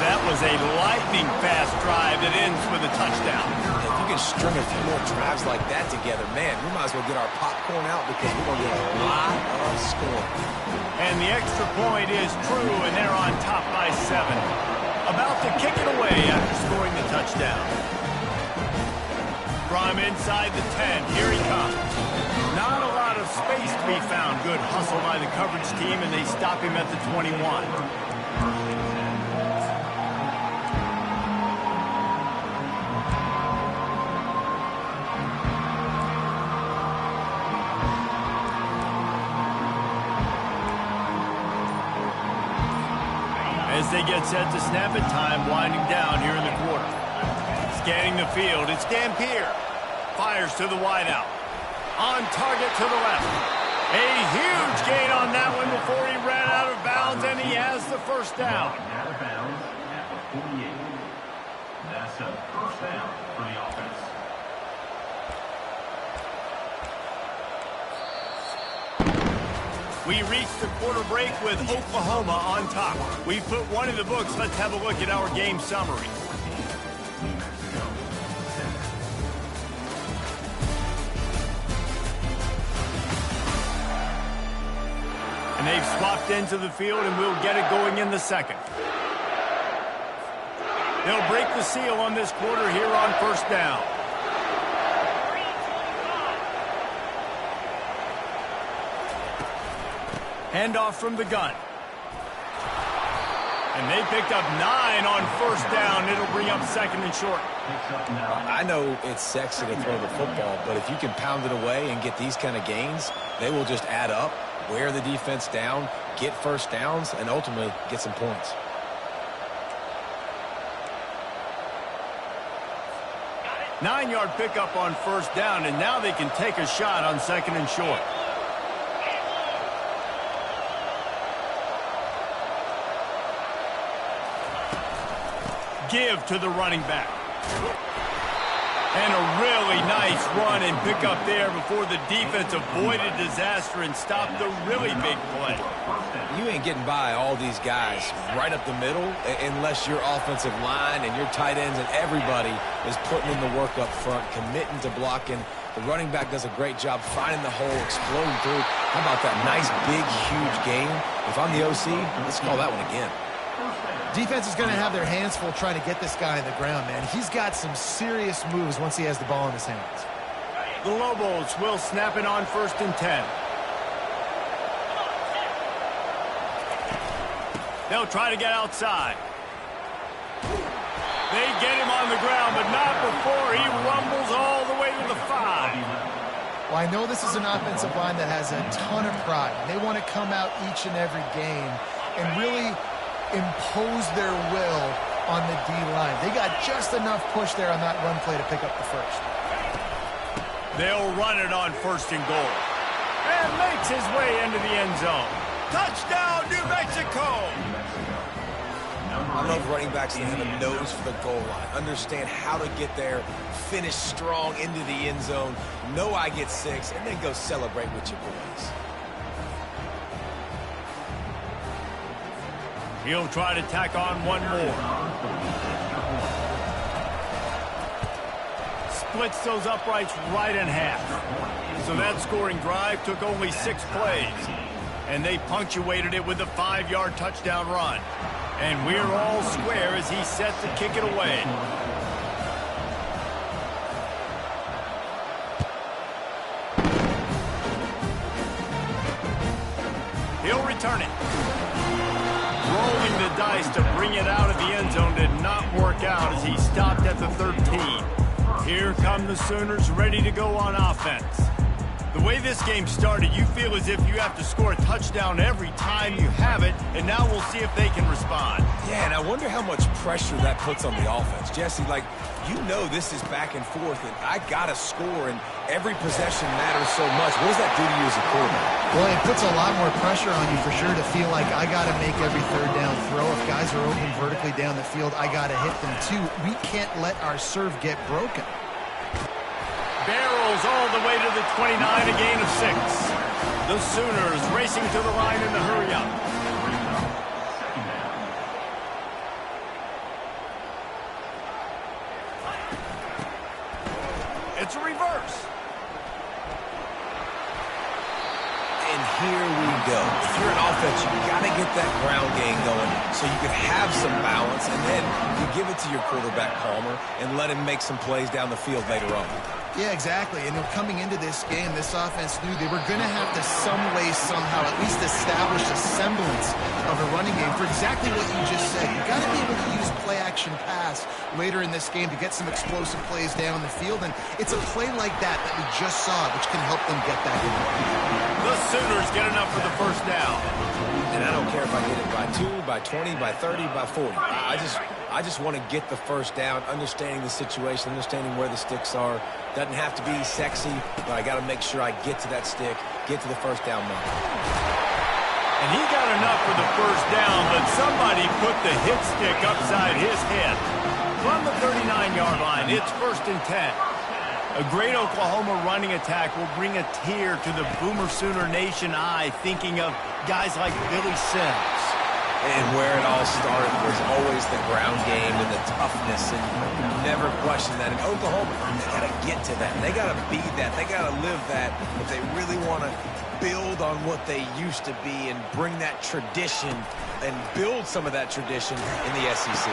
That was a lightning-fast drive that ends with a touchdown. If you can string a few more drives like that together, man, we might as well get our popcorn out because we're going to get a lot of scoring. And the extra point is true, and they're on top by 7. About to kick it away after scoring the touchdown. From inside the 10, here he comes. Not a lot of space to be found. Good hustle by the coverage team, and they stop him at the 21. As they get set to snap it, time winding down here in the quarter. Scanning the field, it's Dampier. Fires to the wideout. On target to the left. A huge gain on that one before he ran out of bounds, and he has the first down. Out of bounds at the 48. That's a first down for the offense. We reached the quarter break with Oklahoma on top. We've put one in the books. Let's have a look at our game summary. And they've swapped into the field, and we'll get it going in the second. They'll break the seal on this quarter here on first down. Handoff from the gun. And they picked up 9 on first down. It'll bring up second and short. I know it's sexy to throw the football, but if you can pound it away and get these kind of gains, they will just add up, wear the defense down, get first downs, and ultimately get some points. Nine-yard pickup on first down, and now they can take a shot on second and short. Give to the running back. And a really nice run and pick up there before the defense avoided disaster and stopped the really big play. You ain't getting by all these guys right up the middle unless your offensive line and your tight ends and everybody is putting in the work up front, committing to blocking. The running back does a great job finding the hole, exploding through. How about that nice, big, huge game? If I'm the OC, let's call that one again. Defense is going to have their hands full trying to get this guy on the ground, man. He's got some serious moves once he has the ball in his hands. The Lobos will snap it on first and 10. They'll try to get outside. They get him on the ground, but not before he rumbles all the way to the 5. Well, I know this is an offensive line that has a ton of pride. They want to come out each and every game and really impose their will on the D-line. They got just enough push there on that run play to pick up the first. They'll run it on 1st and goal. And makes his way into the end zone. Touchdown, New Mexico! I love running backs that have a nose for the goal line. Understand how to get there, finish strong into the end zone, know I get 6, and then go celebrate with your boys. He'll try to tack on one more. Splits those uprights right in half. So that scoring drive took only 6 plays. And they punctuated it with a 5-yard touchdown run. And we're all square as he's set to kick it away. He'll return it. Rolling the dice to bring it out of the end zone did not work out as he stopped at the 13. Here come the Sooners ready to go on offense. The way this game started, you feel as if you have to score a touchdown every time you have it, and now we'll see if they can respond. Yeah, and I wonder how much pressure that puts on the offense. Jesse, like, you know this is back and forth, and I got to score, and every possession matters so much. What does that do to you as a quarterback? Well, it puts a lot more pressure on you for sure to feel like I got to make every 3rd down throw. If guys are open vertically down the field, I got to hit them too. We can't let our serve get broken. Barrels all the way to the 29, a gain of 6. The Sooners racing to the line in the hurry-up. It's a reverse. And here we go. If you're an offense, you got to get that ground game going so you can have some balance, and then you give it to your quarterback, Palmer, and let him make some plays down the field later on. Yeah, exactly. And coming into this game, this offense knew they were going to have to some way, somehow, at least establish a semblance of a running game for exactly what you just said. You got to be able to use play-action pass later in this game to get some explosive plays down the field. And it's a play like that we just saw, which can help them get that in. The Sooners get enough for the 1st down. And I don't care if I get it by 2, by 20, by 30, by 40. I just want to get the 1st down, understanding the situation, understanding where the sticks are. Doesn't have to be sexy, but I got to make sure I get to that stick, get to the 1st down mark. And he got enough for the 1st down, but somebody put the hit stick upside his head. From the 39-yard line, it's 1st and 10. A great Oklahoma running attack will bring a tear to the Boomer Sooner Nation eye, thinking of guys like Billy Sims. And where it all started was always the ground game and the toughness, and never question that. In Oklahoma, they got to get to that. They got to be that. They got to live that if they really want to build on what they used to be and bring that tradition and build some of that tradition in the SEC.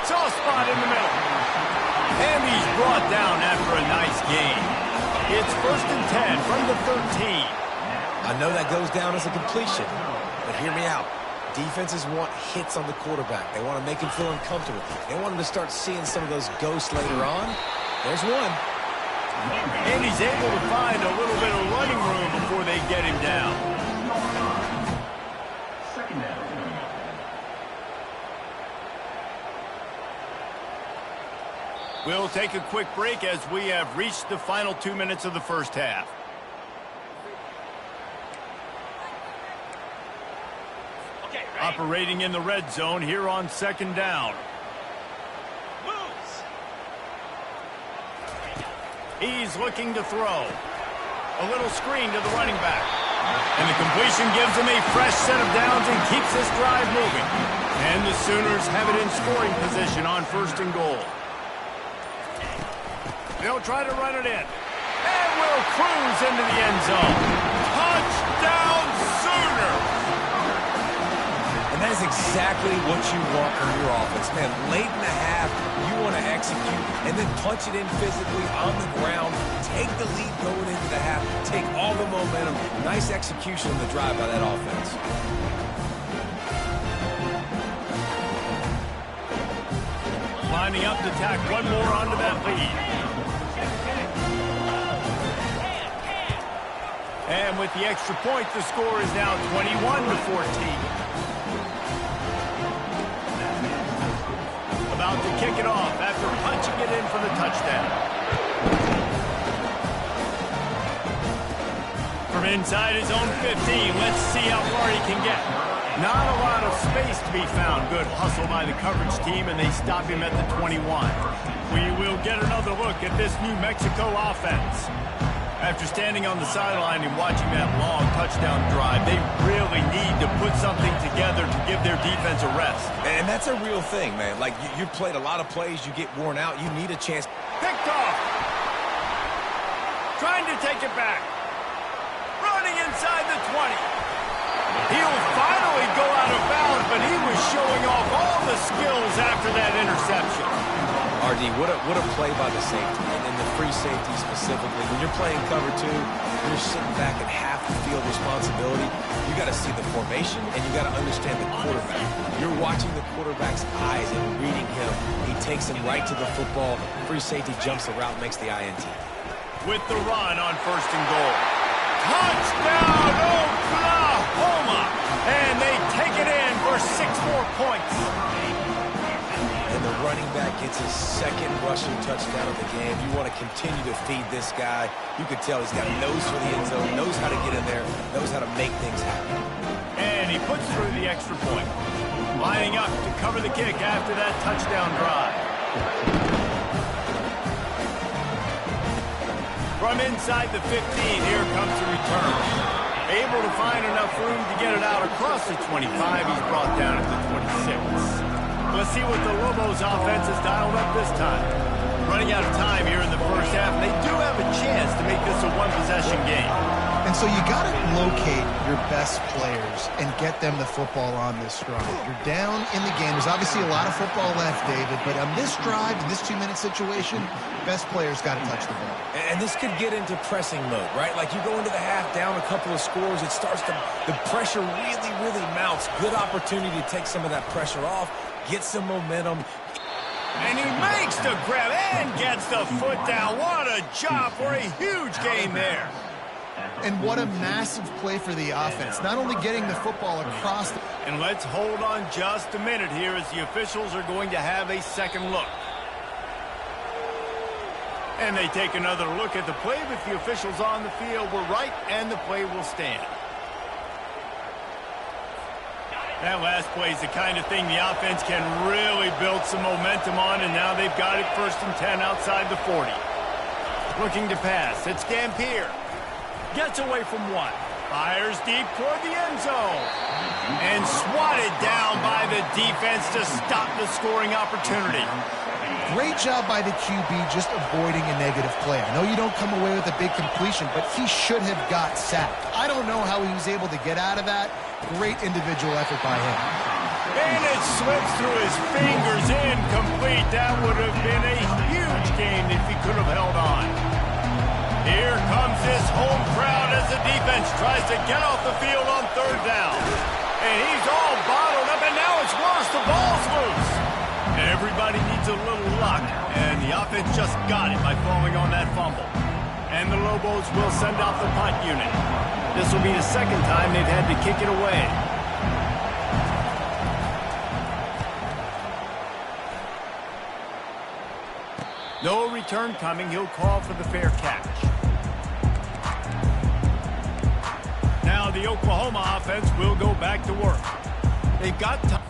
Soft spot in the middle. And he's brought down after a nice game. It's 1st and 10 from the 13. I know that goes down as a completion, but hear me out. Defenses want hits on the quarterback. They want to make him feel uncomfortable. They want him to start seeing some of those ghosts later on. There's one. And he's able to find a little bit of running room before they get him down. 2nd down. We'll take a quick break as we have reached the final 2 minutes of the 1st half. Operating in the red zone here on 2nd down. Moves. He's looking to throw. A little screen to the running back. And the completion gives him a fresh set of downs and keeps this drive moving. And the Sooners have it in scoring position on 1st and goal. They'll try to run it in. And will cruise into the end zone. Touchdown, Sooners! And that is exactly what you want from your offense. Man, late in the half, you want to execute and then punch it in physically on the ground. Take the lead going into the half. Take all the momentum. Nice execution on the drive by that offense. Lining up to tack one more onto that lead. And with the extra point, the score is now 21-14. About to kick it off after punching it in for the touchdown. From inside his own 15, let's see how far he can get. Not a lot of space to be found. Good hustle by the coverage team, and they stop him at the 21. We will get another look at this New Mexico offense. After standing on the sideline and watching that long touchdown drive, they really need to put something together to give their defense a rest. And that's a real thing, man. Like, you played a lot of plays, you get worn out, you need a chance. Picked off. Trying to take it back. Running inside the 20. He'll finally go out of bounds, but he was showing off all the skills after that interception. RD, what a play by the safety, and the free safety specifically. When you're playing cover 2, you're sitting back at half the field responsibility. You got to see the formation, and you got to understand the quarterback. You're watching the quarterback's eyes and reading him. He takes him right to the football. Free safety jumps the route, makes the INT. With the run on 1st and goal. Touchdown, Oklahoma! And they take it in for 6 more points. And the running back gets his 2nd rushing touchdown of the game. You want to continue to feed this guy. You can tell he's got a nose for the end zone, knows how to get in there, knows how to make things happen. And he puts through the extra point. Lining up to cover the kick after that touchdown drive. From inside the 15, here comes the return. Able to find enough room to get it out across the 25. He's brought down at the 26. Let's see what the Lobos offense has dialed up this time. Running out of time here in the first half. They do have a chance to make this a one-possession game. And so you got to locate your best players and get them the football on this drive. You're down in the game. There's obviously a lot of football left, David, but on this drive, in this 2-minute situation, best players got to touch the ball. And this could get into pressing mode, right? Like you go into the half down a couple of scores, it starts to, the pressure really mounts. Good opportunity to take some of that pressure off, get some momentum. And he makes the grab and gets the foot down. What a job for a huge gain there. And what a massive play for the offense. Not only getting the football across the... And let's hold on just a minute here as the officials are going to have a second look. And they take another look at the play, but the officials on the field were right, and the play will stand. That last play is the kind of thing the offense can really build some momentum on, and now they've got it 1st and 10 outside the 40. Looking to pass. It's Gampier. Gets away from 1. Fires deep toward the end zone. And swatted down by the defense to stop the scoring opportunity. Great job by the QB just avoiding a negative play. I know you don't come away with a big completion, but he should have got sacked. I don't know how he was able to get out of that. Great individual effort by him. And it slips through his fingers, incomplete. That would have been a huge gain if he could have held on. Here comes this home crowd as the defense tries to get off the field on 3rd down. And he's all bottled up, and now it's worse. The ball's loose. Everybody needs a little luck, and the offense just got it by falling on that fumble. And the Lobos will send out the punt unit. This will be the 2nd time they've had to kick it away. No return coming. He'll call for the fair catch. Now the Oklahoma offense will go back to work. They've got time.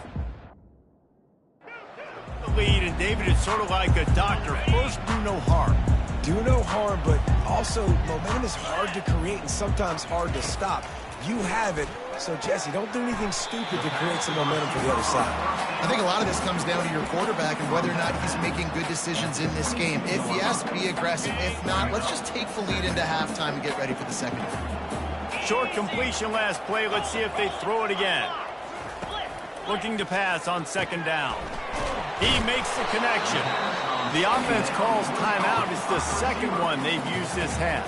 The lead, and David, is sort of like a doctor. First, do no harm. Do no harm, but also momentum is hard to create and sometimes hard to stop. You have it, so Jesse, don't do anything stupid to create some momentum for the other side. I think a lot of this comes down to your quarterback and whether or not he's making good decisions in this game. If yes, be aggressive. If not, let's just take the lead into halftime and get ready for the second. Short completion last play. Let's see if they throw it again. Looking to pass on 2nd down. He makes the connection. The offense calls timeout. It's the 2nd one they've used this half.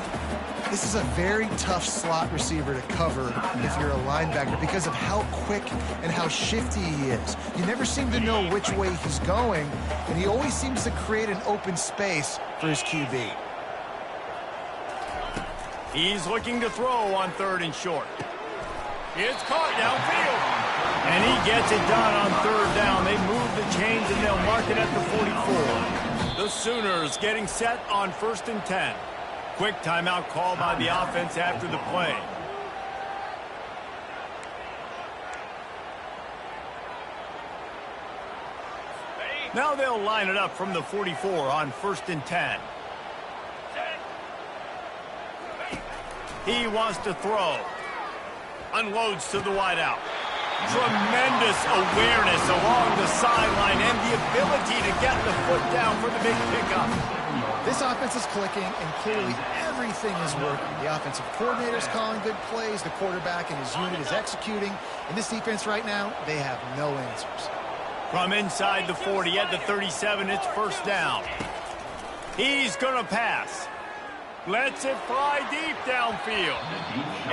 This is a very tough slot receiver to cover if you're a linebacker because of how quick and how shifty he is. You never seem to know which way he's going, and he always seems to create an open space for his QB. He's looking to throw on 3rd and short. It's caught downfield. And he gets it done on 3rd down. They move the chains and they'll mark it at the 44. The Sooners getting set on 1st and 10. Quick timeout call by the offense after the play. Now they'll line it up from the 44 on 1st and 10. He wants to throw. Unloads to the wideout. Tremendous awareness along the sideline and the ability to get the foot down for the big pickup. This offense is clicking, and clearly everything is working. The offensive coordinator's calling good plays. The quarterback and his unit is executing. In this defense right now, they have no answers. From inside the 40 at the 37, it's 1st down. He's going to pass. Lets it fly deep downfield.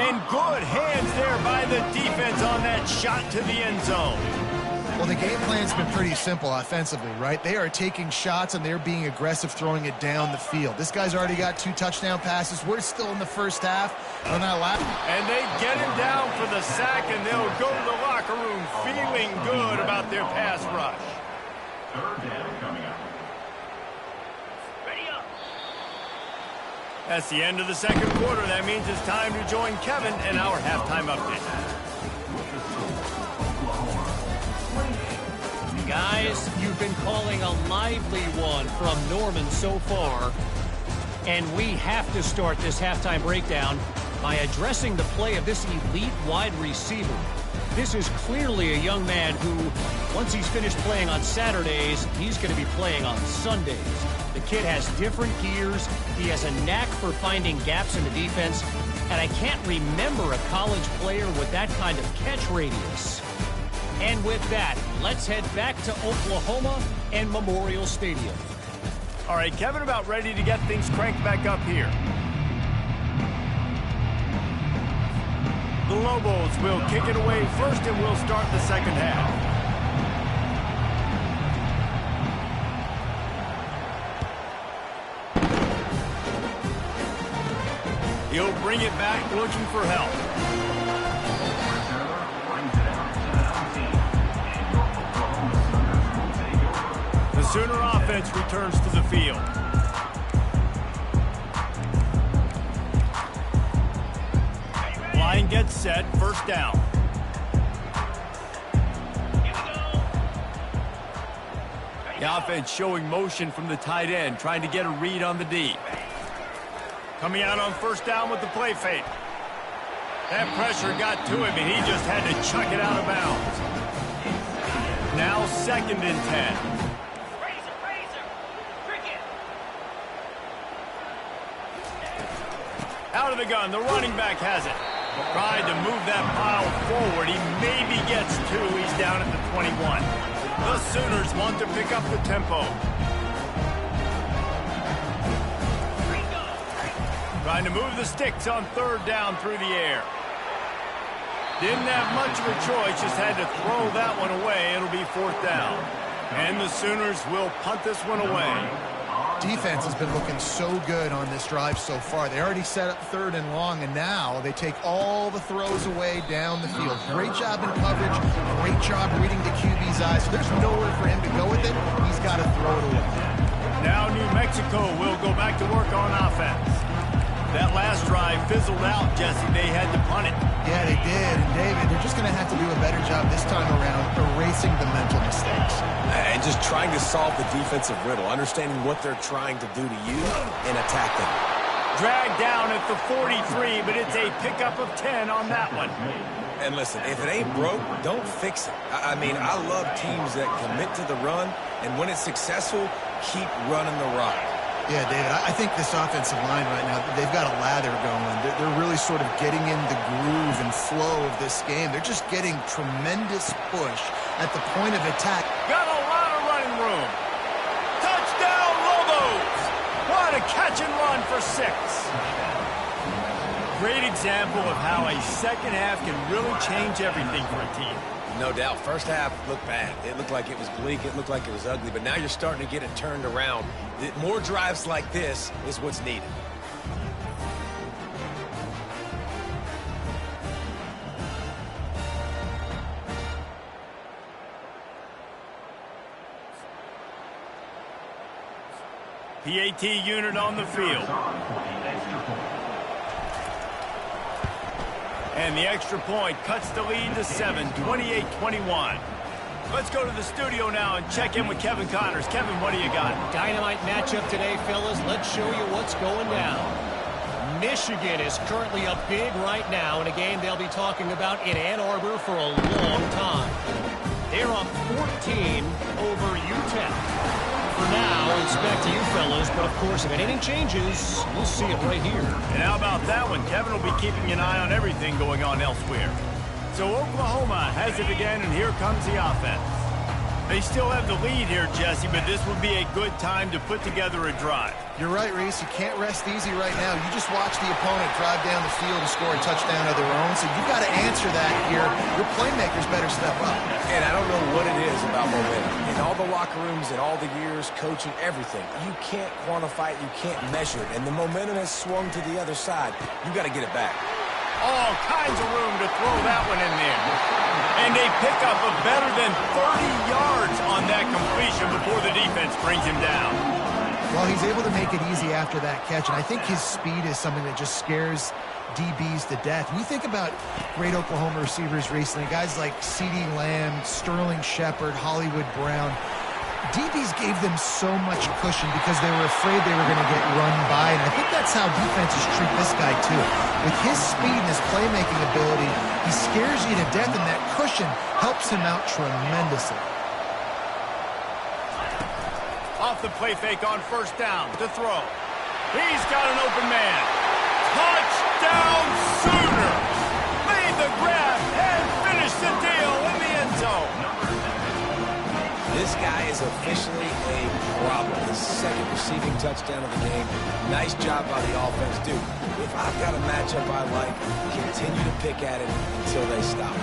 And good hands there by the defense on that shot to the end zone. Well, the game plan's been pretty simple offensively, right? They are taking shots and they're being aggressive, throwing it down the field. This guy's already got 2 touchdown passes. We're still in the first half. We're not laughing. And they get him down for the sack, and they'll go to the locker room feeling good about their pass rush. 3rd down coming up. That's the end of the 2nd quarter. That means it's time to join Kevin in our halftime update. Guys, you've been calling a lively one from Norman so far. And we have to start this halftime breakdown by addressing the play of this elite wide receiver. This is clearly a young man who, once he's finished playing on Saturdays, he's going to be playing on Sundays. The kid has different gears. He has a knack for finding gaps in the defense. And I can't remember a college player with that kind of catch radius. And with that, let's head back to Oklahoma and Memorial Stadium. All right, Kevin, about ready to get things cranked back up here. The Lobos will kick it away first, and we'll start the 2nd half. He'll bring it back looking for help. The Sooner offense returns to the field. Line gets set, 1st down. The offense showing motion from the tight end, trying to get a read on the D. Coming out on 1st down with the play fake. That pressure got to him, and he just had to chuck it out of bounds. Now 2nd and 10. Out of the gun, the running back has it. Tried to move that pile forward. He maybe gets 2. He's down at the 21. The Sooners want to pick up the tempo. Trying to move the sticks on 3rd down through the air. Didn't have much of a choice, just had to throw that one away. It'll be 4th down. And the Sooners will punt this one away. Defense has been looking so good on this drive so far. They already set up 3rd and long, and now they take all the throws away down the field. Great job in coverage, great job reading the QB's eyes. So there's nowhere for him to go with it. He's got to throw it away. Now New Mexico will go back to work on offense. That last drive fizzled out, Jesse. They had to punt it. Yeah, they did. And David, they're just going to have to do a better job this time around erasing the mental mistakes. And just trying to solve the defensive riddle, understanding what they're trying to do to you and attack them. Dragged down at the 43, but it's a pickup of 10 on that one. And listen, if it ain't broke, don't fix it. I mean, I love teams that commit to the run, and when it's successful, keep running the rock. Yeah, David, I think this offensive line right now, they've got a lather going. They're really sort of getting in the groove and flow of this game. They're just getting tremendous push at the point of attack. Got a lot of running room. Touchdown, Lobos! What a catch and run for 6. Great example of how a 2nd half can really change everything for a team. No doubt. First half looked bad. It looked like it was bleak. It looked like it was ugly. But now you're starting to get it turned around. More drives like this is what's needed. PAT unit on the field. And the extra point cuts the lead to 7, 28-21. Let's go to the studio now and check in with Kevin Connors. Kevin, what do you got? Dynamite matchup today, fellas. Let's show you what's going down. Michigan is currently up big right now in a game they'll be talking about in Ann Arbor for a long time. They're up 14 over UTEP. For now, it's back to you fellas, but of course, if anything changes, we'll see it right here. And how about that one? Kevin will be keeping an eye on everything going on elsewhere. So Oklahoma has it again, and here comes the offense. They still have the lead here, Jesse, but this would be a good time to put together a drive. You're right, Reese. You can't rest easy right now. You just watch the opponent drive down the field and score a touchdown of their own, so you got to answer that here. Your playmakers better step up. And I don't know what it is about momentum. In all the locker rooms, in all the years, coaching, everything, you can't quantify it, you can't measure it. And the momentum has swung to the other side. You got to get it back. All kinds of room to throw that one in there. And they pick up a better than 30 yards on that completion before the defense brings him down. Well, he's able to make it easy after that catch, and I think his speed is something that just scares DBs to death. When you think about great Oklahoma receivers recently, guys like CeeDee Lamb, Sterling Shepard, Hollywood Brown, DBs gave them so much cushion because they were afraid they were going to get run by, and I think that's how defenses treat this guy too. With his speed and his playmaking ability, he scares you to death, and that cushion helps him out tremendously. Off the play fake on first down to throw. He's got an open man. Touchdown Sooners! Made the grab and finished the deal in the end zone. This guy is officially a problem. His second receiving touchdown of the game. Nice job by the offense. Dude, if I've got a matchup I like, continue to pick at it until they stop.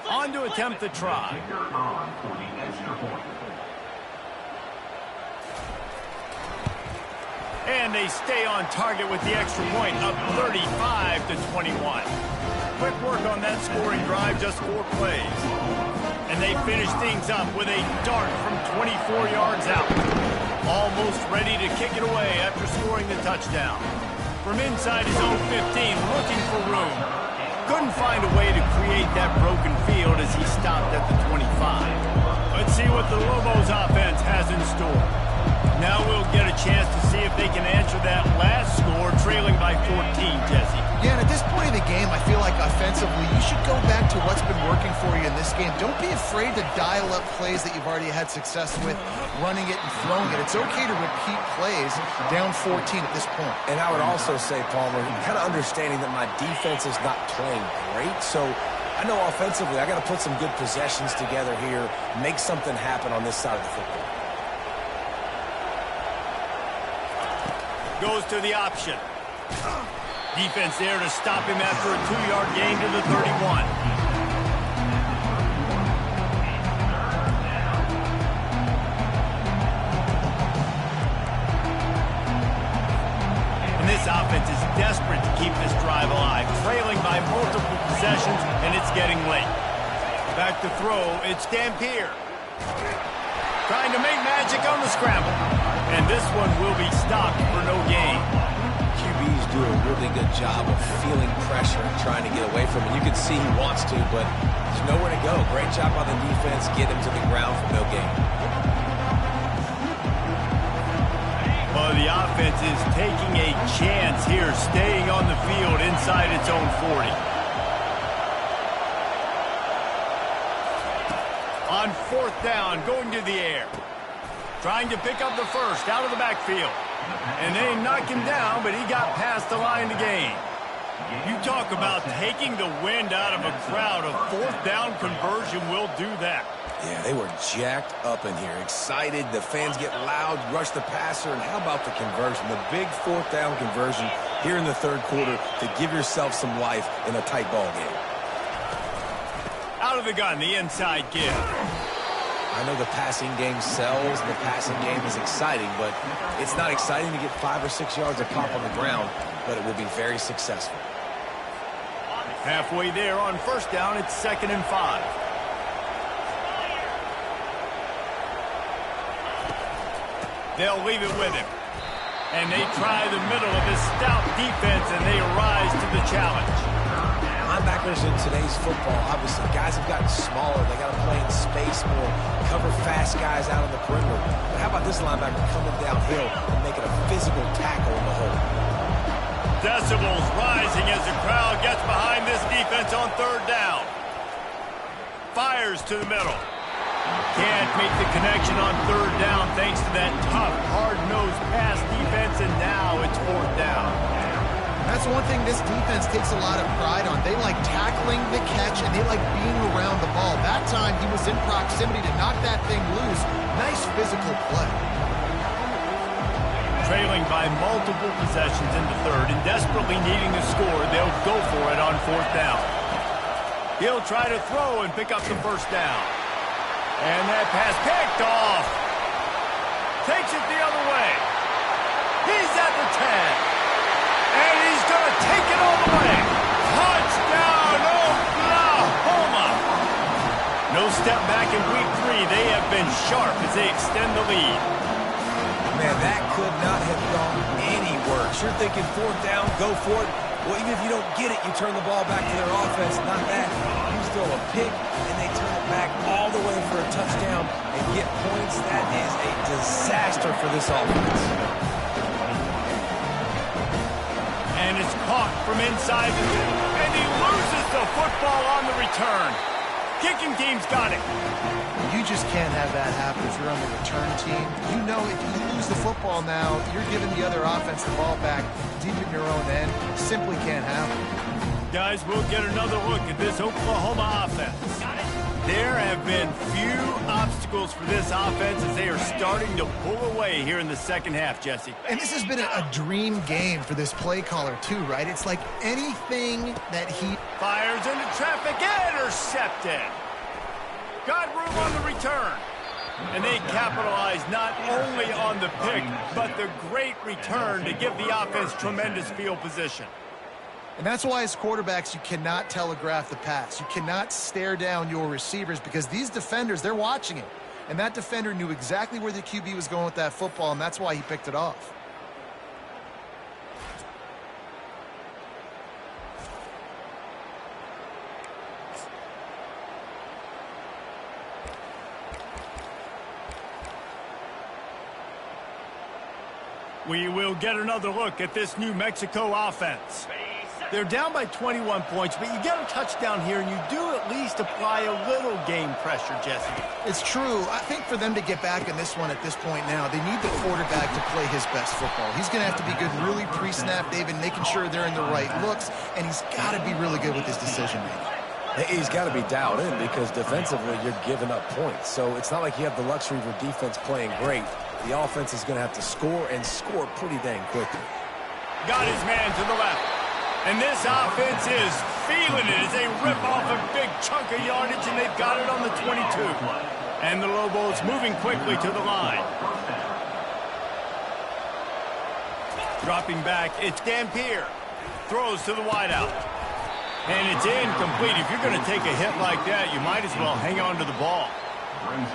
On to attempt the try. And they stay on target with the extra point, up 35-21. Quick work on that scoring drive, just 4 plays. And they finish things up with a dart from 24 yards out. Almost ready to kick it away after scoring the touchdown. From inside his own 15, looking for room. Couldn't find a way to create that broken field as he stopped at the 25. Let's see what the Lobos offense has in store. Now we'll get a chance to see if they can answer that last score, trailing by 14, Jesse. Yeah, and at this point of the game, I feel like offensively, you should go back to what's been working for you in this game. Don't be afraid to dial up plays that you've already had success with, running it and throwing it. It's okay to repeat plays down 14 at this point. And I would also say, Palmer, kind of understanding that my defense is not playing great, so I know offensively I got to put some good possessions together here, make something happen on this side of the football. Goes to the option. Defense there to stop him after a 2-yard gain to the 31. And this offense is desperate to keep this drive alive, trailing by multiple possessions, and it's getting late. Back to throw, it's Dampier. Trying to make magic on the scramble. And this one will be stopped for no gain. QBs do a really good job of feeling pressure and trying to get away from it. You can see he wants to, but there's nowhere to go. Great job by the defense, get him to the ground for no gain. Well, the offense is taking a chance here, staying on the field inside its own 40. On fourth down, going to the air. Trying to pick up the first out of the backfield. And they knock him down, but he got past the line to gain. You talk about taking the wind out of a crowd. A fourth down conversion will do that. Yeah, they were jacked up in here, excited. The fans get loud, rush the passer, and how about the conversion? The big fourth down conversion here in the third quarter to give yourself some life in a tight ball game. Out of the gun, the inside give. I know the passing game sells and the passing game is exciting, but it's not exciting to get 5 or 6 yards of pop on the ground, but it will be very successful. Halfway there on first down, it's 2nd and 5. They'll leave it with him. And they try the middle of his stout defense, and they rise to the challenge. Linebackers in today's football, obviously, guys have gotten smaller. They got to play in space more, cover fast guys out on the perimeter. But how about this linebacker coming downhill and making a physical tackle in the hole? Decibels rising as the crowd gets behind this defense on 3rd down. Fires to the middle. Can't make the connection on 3rd down thanks to that tough, hard-nosed pass defense, and now it's 4th down. That's one thing this defense takes a lot of pride on. They like tackling the catch, and they like being around the ball. That time, he was in proximity to knock that thing loose. Nice physical play. Trailing by multiple possessions in the 3rd and desperately needing to score, they'll go for it on 4th down. He'll try to throw and pick up the 1st down. And that pass picked off. Takes it the other way. He's at the 10. And he's going to take it all the way. Touchdown, Oklahoma. No step back in week 3. They have been sharp as they extend the lead. Man, that could not have gone any worse. You're thinking 4th down, go for it. Well, even if you don't get it, you turn the ball back to their offense. Not that. You throw a pick, and they turn it back all the way for a touchdown and get points. That is a disaster for this offense. And it's caught from inside the 2. And he loses the football on the return. Kicking team's got it. You just can't have that happen if you're on the return team. You know if you lose the football now, you're giving the other offense the ball back deep in your own end. Simply can't happen. Guys, we'll get another look at this Oklahoma offense. There have been few obstacles for this offense as they are starting to pull away here in the 2nd half, Jesse. And this has been a dream game for this play caller, too, right? It's like anything that he fires into traffic, intercepted. Got room on the return. And they capitalize not only on the pick, but the great return to give the offense tremendous field position. And that's why as quarterbacks, you cannot telegraph the pass. You cannot stare down your receivers because these defenders, they're watching it. And that defender knew exactly where the QB was going with that football, and that's why he picked it off. We will get another look at this New Mexico offense. They're down by 21 points, but you get a touchdown here, and you do at least apply a little game pressure, Jesse. It's true. I think for them to get back in this one at this point now, they need the quarterback to play his best football. He's going to have to be good really pre-snap, David, making sure they're in the right looks, and he's got to be really good with his decision-making. He's got to be dialed in because defensively you're giving up points. So it's not like you have the luxury of your defense playing great. The offense is going to have to score and score pretty dang quickly. Got his man to the left. And this offense is feeling it as they rip off a big chunk of yardage, and they've got it on the 22. And the Lobos moving quickly to the line. Dropping back, it's Dampier. Throws to the wideout. And it's incomplete. If you're going to take a hit like that, you might as well hang on to the ball.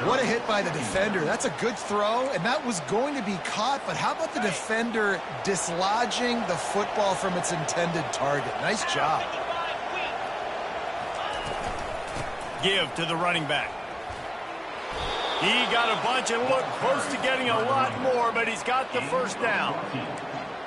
What a hit by the defender. That's a good throw, and that was going to be caught, but how about the defender dislodging the football from its intended target? Nice job. Give to the running back. He got a bunch and looked close to getting a lot more, but he's got the 1st down.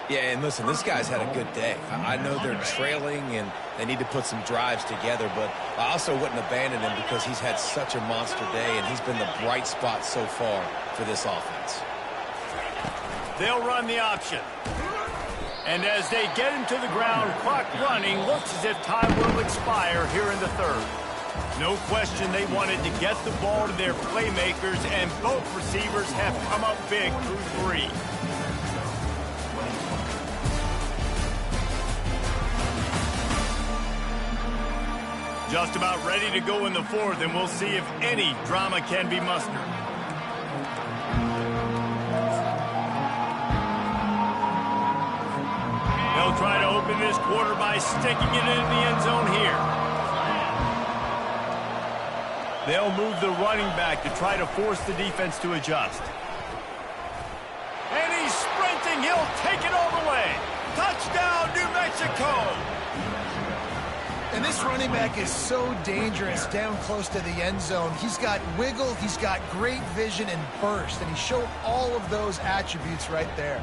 Yeah, and listen, this guy's had a good day. I know they're trailing and they need to put some drives together, but I also wouldn't abandon him because he's had such a monster day, and he's been the bright spot so far for this offense. They'll run the option. And as they get him to the ground, clock running, looks as if time will expire here in the 3rd. No question they wanted to get the ball to their playmakers, and both receivers have come up big through 3. Just about ready to go in the fourth, and we'll see if any drama can be mustered. They'll try to open this quarter by sticking it in the end zone here. They'll move the running back to try to force the defense to adjust. And he's sprinting. He'll take it all the way. Touchdown, New Mexico! And this running back is so dangerous down close to the end zone. He's got wiggle, he's got great vision and burst, and he showed all of those attributes right there.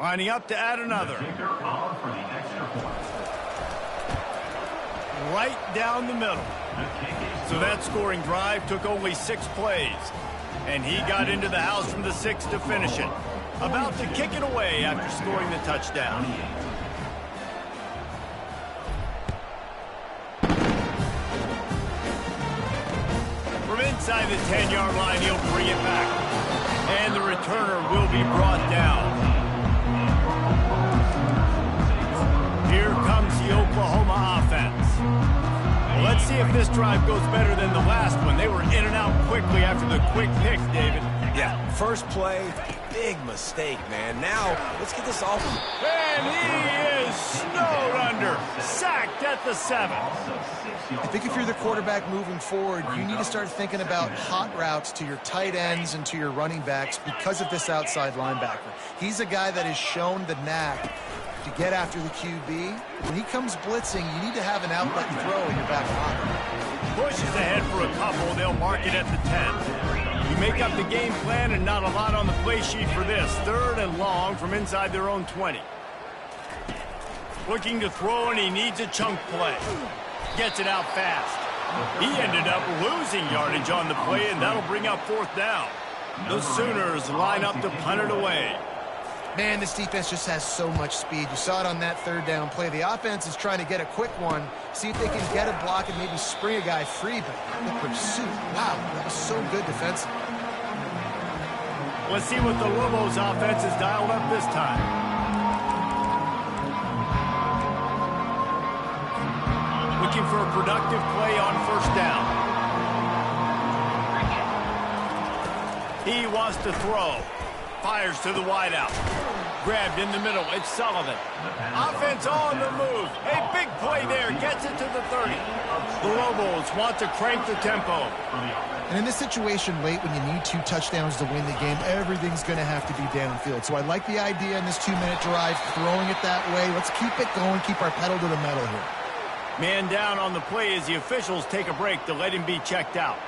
Lining up to add another. Right down the middle. So that scoring drive took only 6 plays. And he got into the house from the 6 to finish it. About to kick it away after scoring the touchdown. From inside the 10-yard line, he'll bring it back. And the returner will be brought down. Here comes the Oklahoma offense. Well, let's see if this drive goes better than the last one. They were in and out quickly after the quick pick, David. Yeah, first play, big mistake, man. Now, let's get this off. And he is snowed under. Sacked at the 7. I think if you're the quarterback moving forward, you need to start thinking about hot routes to your tight ends and to your running backs because of this outside linebacker. He's a guy that has shown the knack to get after the QB. When he comes blitzing, you need to have an outlet throw in your back pocket. Pushes ahead for a couple. They'll mark it at the 10. You make up the game plan and not a lot on the play sheet for this. 3rd and long from inside their own 20. Looking to throw, and he needs a chunk play. Gets it out fast. He ended up losing yardage on the play, and that'll bring up 4th down. The Sooners line up to punt it away. Man, this defense just has so much speed. You saw it on that 3rd down play. The offense is trying to get a quick one, see if they can get a block and maybe spring a guy free, but the pursuit, wow, that was so good defensively. Let's see what the Lobos offense is dialed up this time. Looking for a productive play on 1st down. He wants to throw. Fires to the wideout. Grabbed in the middle. It's Sullivan. Offense on the move. A big play there. Gets it to the 30. The Lobos want to crank the tempo. And in this situation late when you need 2 touchdowns to win the game, everything's going to have to be downfield. So I like the idea in this 2-minute drive, throwing it that way. Let's keep it going, keep our pedal to the metal here. Man down on the play as the officials take a break to let him be checked out.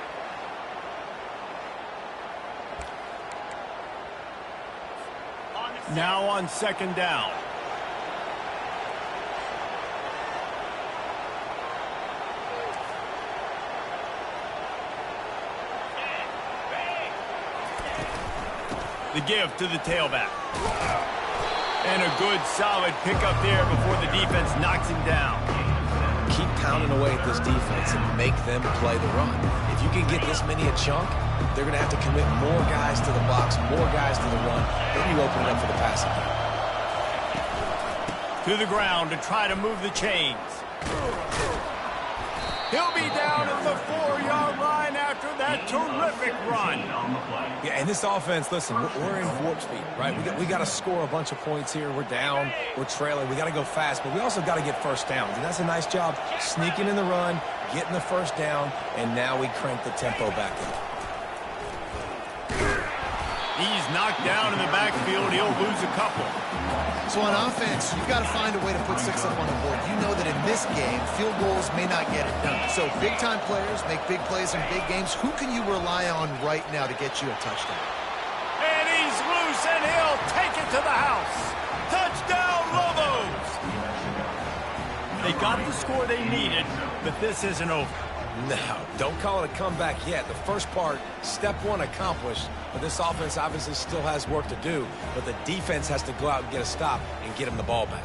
Now on 2nd down. The give to the tailback. And a good solid pickup there before the defense knocks him down. Keep pounding away at this defense and make them play the run. If you can get this many a chunk, they're going to have to commit more guys to the box, more guys to the run. Then you open it up for the passing game. To the ground to try to move the chains. He'll be down at the 4-yard line after that terrific run. Yeah, and this offense, listen, we're in warp speed, right? We got to score a bunch of points here. We're down, we're trailing. We got to go fast, but we also got to get 1st downs. And that's a nice job sneaking in the run, getting the 1st down, and now we crank the tempo back up. He's knocked down in the backfield. He'll lose a couple. So on offense, you've got to find a way to put 6 up on the board. You know that in this game, field goals may not get it done. So big-time players make big plays in big games. Who can you rely on right now to get you a touchdown? And he's loose, and he'll take it to the house. Touchdown, Lobos! They got the score they needed, but this isn't over. No, don't call it a comeback yet. The first part, step 1 accomplished, but this offense obviously still has work to do, but the defense has to go out and get a stop and get him the ball back.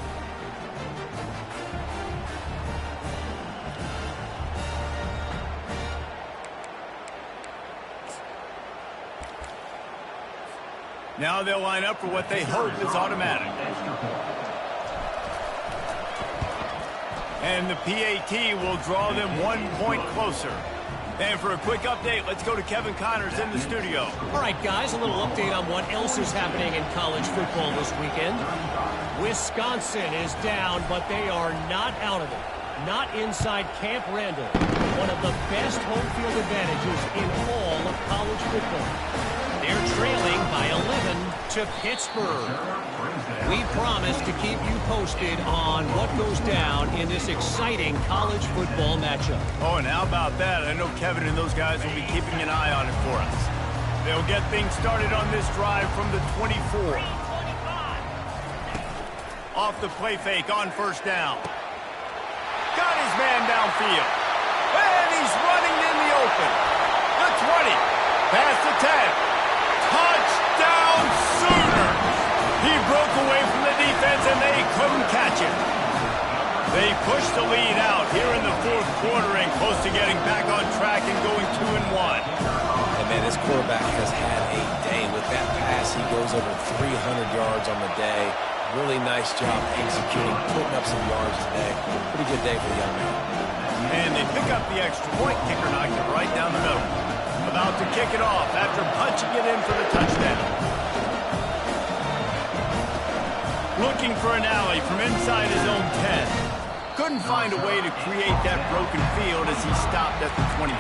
Now they'll line up for what they hope is automatic. And the PAT will draw them 1 point closer. And for a quick update, let's go to Kevin Connors in the studio. All right, guys, a little update on what else is happening in college football this weekend. Wisconsin is down, but they are not out of it. Not inside Camp Randall, one of the best home field advantages in all of college football. They're trailing by 11 to Pittsburgh. We promise to keep you posted on what goes down in this exciting college football matchup. Oh, and how about that? I know Kevin and those guys will be keeping an eye on it for us. They'll get things started on this drive from the 24. Off the play fake on first down. Got his man downfield. And he's running in the open. The 20. Past the 10. Touchdown Sooners! He broke away from the defense and they couldn't catch him. They pushed the lead out here in the fourth quarter and close to getting back on track and going 2-1. And man, this quarterback has had a day. With that pass, he goes over 300 yards on the day. Really nice job executing, putting up some yards today. Pretty good day for the young man. And they pick up the extra point. Kicker knocked it right down the middle. About to kick it off after punching it in for the touchdown. Looking for an alley from inside his own 10. Couldn't find a way to create that broken field as he stopped at the 25.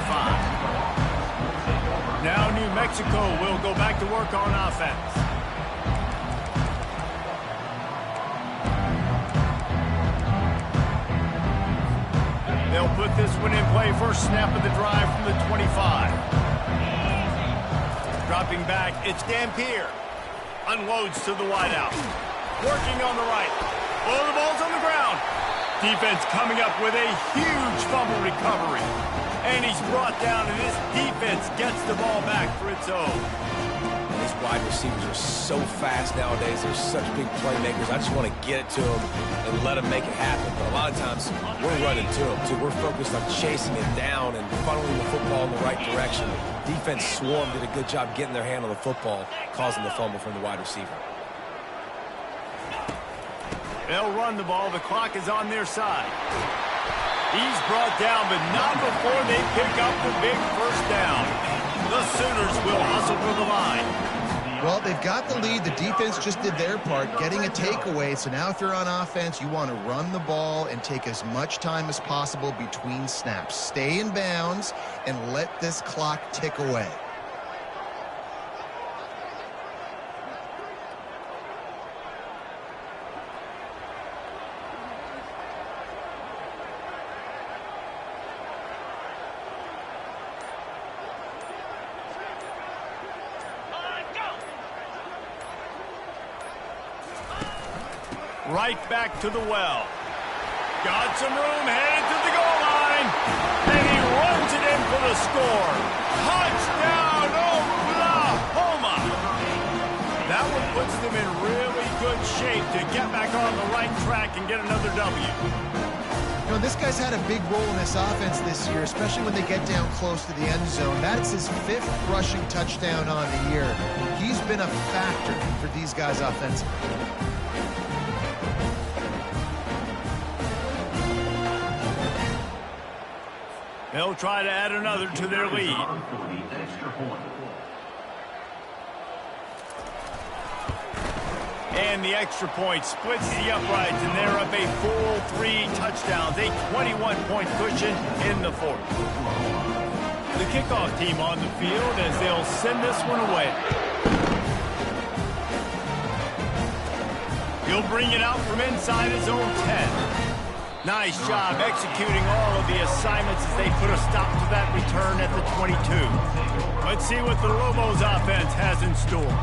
Now New Mexico will go back to work on offense. They'll put this one in play. First snap of the drive from the 25. Dropping back, it's Dampier. Unloads to the wideout. Working on the right. Oh, the ball's on the ground. Defense coming up with a huge fumble recovery. And he's brought down, and this defense gets the ball back for its own. These wide receivers are so fast nowadays. They're such big playmakers. I just want to get it to them and let them make it happen. But a lot of times, we're running to them, too. We're focused on chasing it down and funneling the football in the right direction. Defense swarm did a good job getting their hand on the football, causing the fumble from the wide receiver. They'll run the ball. The clock is on their side. He's brought down, but not before they pick up the big first down. The Sooners will hustle for the line. Well, they've got the lead. The defense just did their part, getting a takeaway. So now if you're on offense, you want to run the ball and take as much time as possible between snaps. Stay in bounds and let this clock tick away. Right back to the well. Got some room, headed to the goal line. And he runs it in for the score. Touchdown, Oklahoma! That one puts them in really good shape to get back on the right track and get another W. You know, this guy's had a big role in this offense this year, especially when they get down close to the end zone. That's his 5th rushing touchdown on the year. He's been a factor for these guys offensively. They'll try to add another to their lead. And the extra point splits the uprights, and they're up a full 3 touchdowns, a 21-point cushion in the fourth. The kickoff team on the field as they'll send this one away. He'll bring it out from inside his own 10. Nice job executing all of the assignments as they put a stop to that return at the 22. Let's see what the Lobos offense has in store.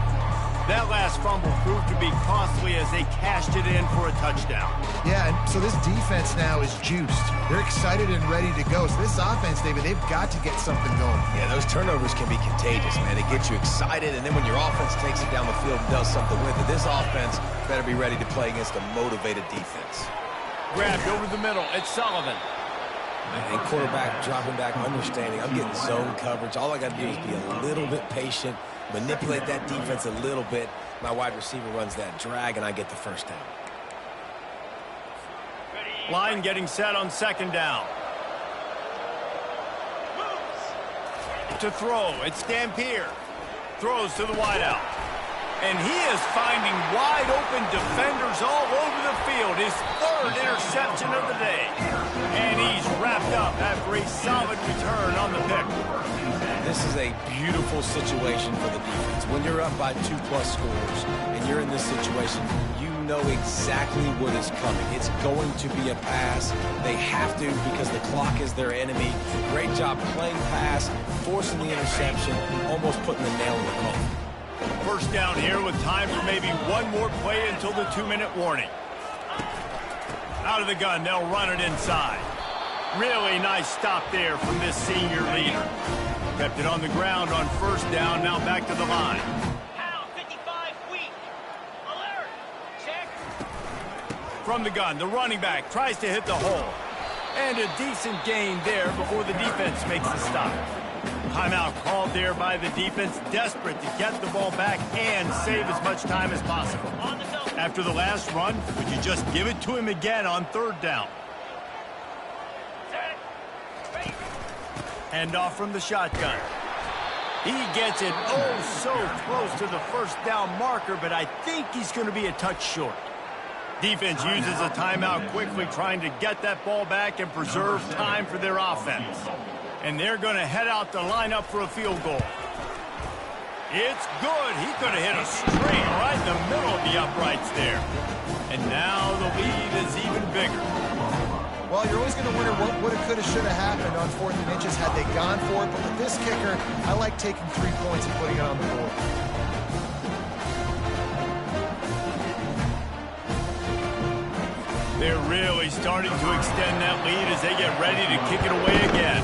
That last fumble proved to be costly as they cashed it in for a touchdown. Yeah, and so this defense now is juiced. They're excited and ready to go. So this offense, David, they've got to get something going. Yeah, those turnovers can be contagious, man. They get you excited, and then when your offense takes it down the field and does something with it, this offense better be ready to play against a motivated defense. Grabbed over the middle. It's Sullivan. And quarterback dropping back, understanding I'm getting zone coverage. All I got to do is be a little bit patient, manipulate that defense a little bit. My wide receiver runs that drag, and I get the first down. Line getting set on second down. To throw, it's Dampier. Throws to the wideout. And he is finding wide-open defenders all over the field. His third interception of the day. And he's wrapped up after a solid return on the pick. This is a beautiful situation for the defense. When you're up by 2+ scores and you're in this situation, you know exactly what is coming. It's going to be a pass. They have to because the clock is their enemy. Great job playing pass, forcing the interception, almost putting the nail in the coffin. First down here with time for maybe one more play until the 2-minute warning. Out of the gun, they'll run it inside. Really nice stop there from this senior leader. Kept it on the ground on first down, now back to the line. Pound 55 weak. Alert. Check. From the gun, the running back tries to hit the hole. And a decent gain there before the defense makes the stop. Timeout called there by the defense, desperate to get the ball back and save as much time as possible. After the last run, would you just give it to him again on third down? Hand off from the shotgun. He gets it oh so close to the first down marker, but I think he's going to be a touch short. Defense uses a timeout quickly, trying to get that ball back and preserve time for their offense. And they're going to head out to line up for a field goal. It's good. He could have hit a straight right in the middle of the uprights there. And now the lead is even bigger. Well, you're always going to wonder what woulda, coulda, shoulda happened on 4th and inches had they gone for it. But with this kicker, I like taking 3 points and putting it on the board. They're really starting to extend that lead as they get ready to kick it away again.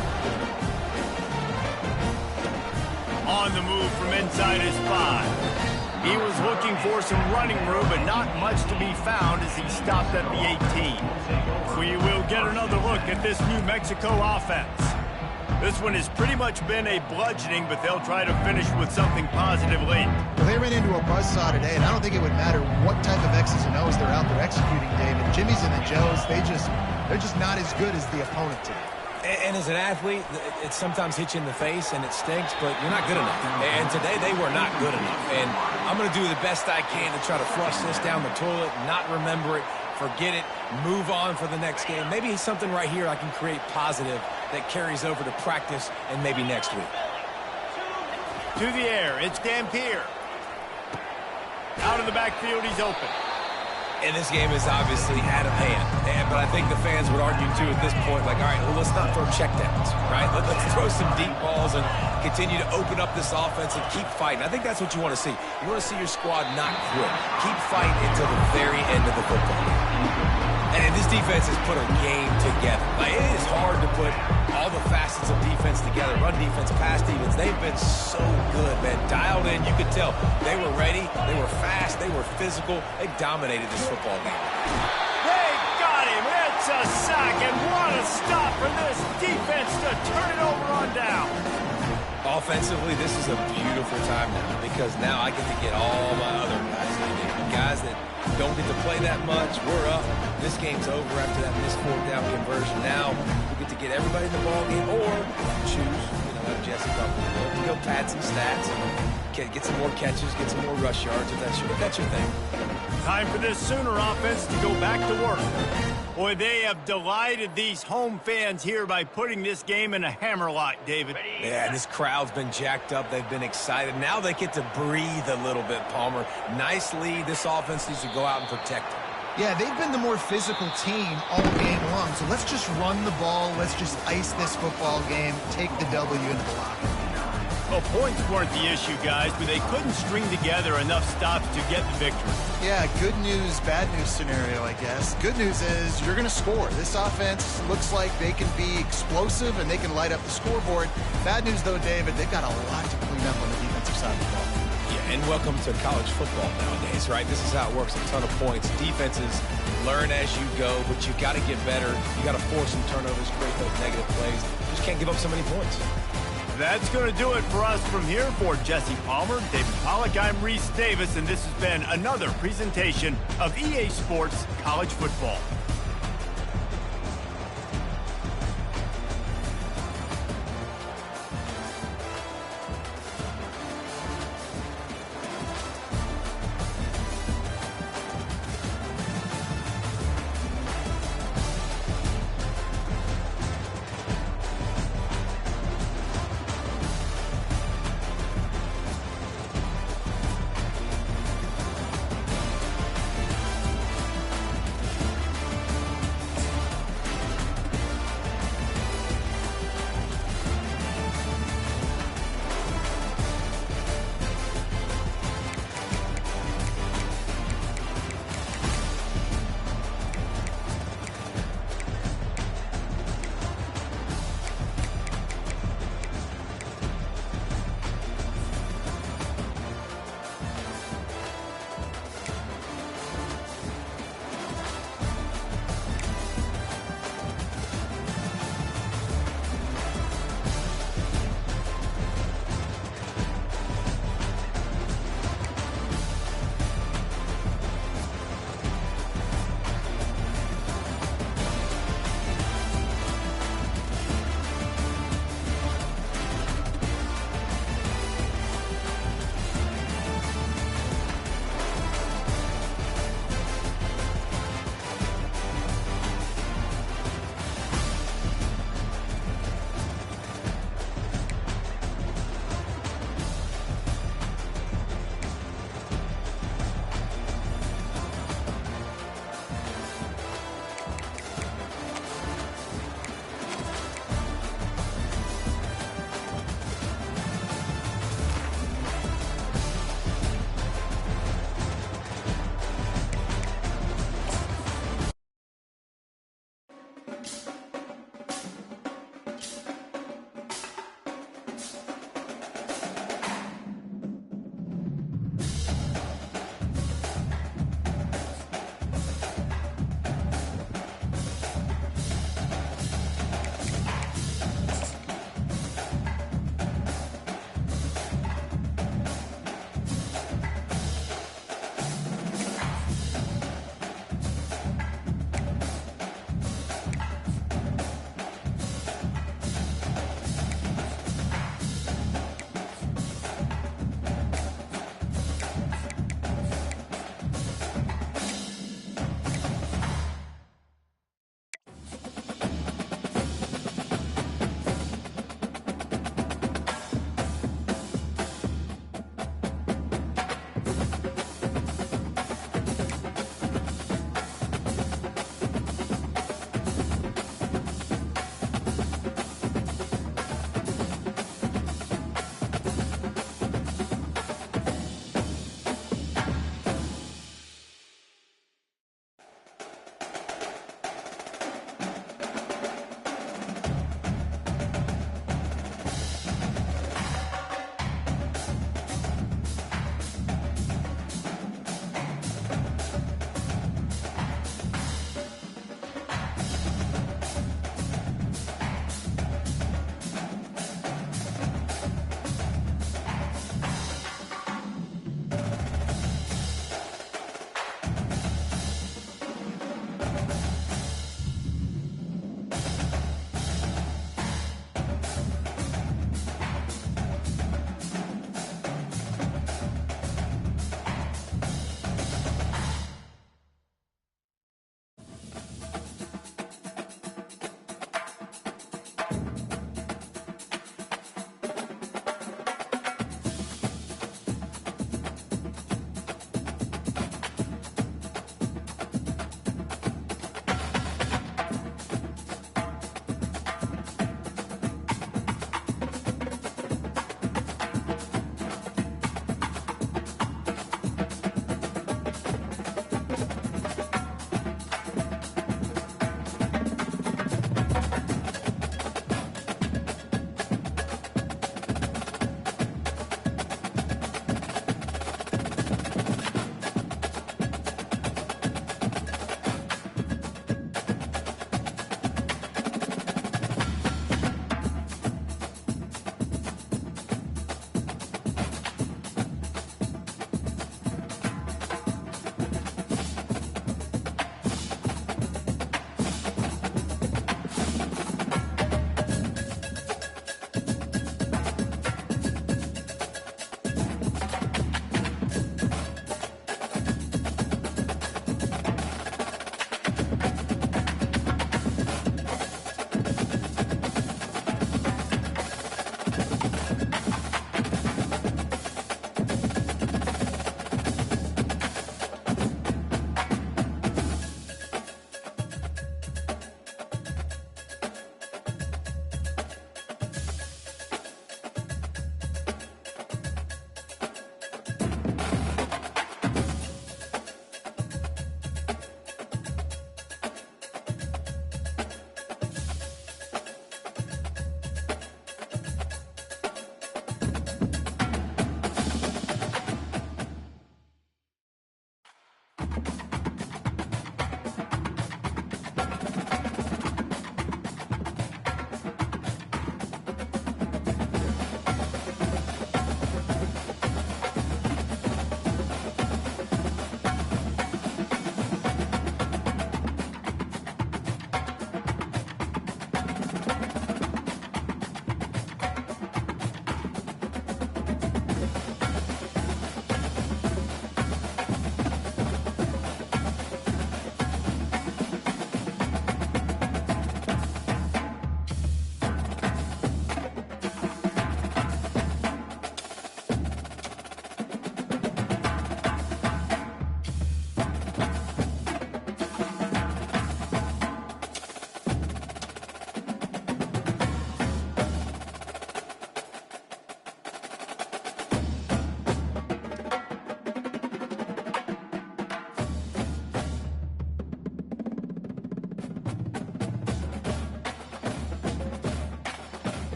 On the move from inside his 5. He was looking for some running room, but not much to be found as he stopped at the 18. We will get another look at this New Mexico offense. This one has pretty much been a bludgeoning, but they'll try to finish with something positive late. Well, they ran into a buzzsaw today, and I don't think it would matter what type of X's and O's they're out there executing, David. Jimmy's and the Joes, they're just not as good as the opponent today. And as an athlete, it sometimes hits you in the face and it stinks, but you're not good enough. And today they were not good enough. And I'm going to do the best I can to try to flush this down the toilet, not remember it, forget it, move on for the next game. Maybe something right here I can create positive that carries over to practice and maybe next week. To the air, it's Dampier. Out of the backfield, he's open. And this game is obviously out of hand. But I think the fans would argue, too, at this point, like, all right, well, let's not throw checkdowns, right? Let's throw some deep balls and continue to open up this offense and keep fighting. I think that's what you want to see. You want to see your squad not quit. Keep fighting until the very end of the football game. And this defense has put a game together. Like, it is hard to put all the facets of defense together. Run defense, pass defense. They've been so good, man. Dialed in. You could tell they were ready. They were fast. They were physical. They dominated this football game. They got him. It's a sack. And what a stop for this defense to turn it over on down. Offensively, this is a beautiful time now because now I get to get all my other guys in there. Guys that don't get to play that much. We're up. This game's over after that missed 4th down conversion. Now we get to get everybody in the ball game or choose, have Jesse to go pad some stats and get some more catches, get some more rush yards if that's your thing. Time for this Sooner offense to go back to work. Boy, they have delighted these home fans here by putting this game in a hammerlock, David. Yeah, this crowd's been jacked up. They've been excited. Now they get to breathe a little bit, Palmer. Nice lead. This offense needs to go out and protect it. Yeah, they've been the more physical team all game long. So let's just run the ball. Let's just ice this football game, take the W into the locker room. Well, points weren't the issue, guys, but they couldn't string together enough stops to get the victory. Yeah, good news, bad news scenario, I guess. Good news is you're going to score. This offense looks like they can be explosive and they can light up the scoreboard. Bad news, though, David, they've got a lot to clean up on the defensive side of the ball. Yeah, and welcome to college football nowadays, right? This is how it works. A ton of points. Defenses learn as you go, but you got to get better. You got to force some turnovers, create those negative plays. You just can't give up so many points. That's going to do it for us from here. For Jesse Palmer, David Pollack, I'm Reese Davis, and this has been another presentation of EA Sports College Football.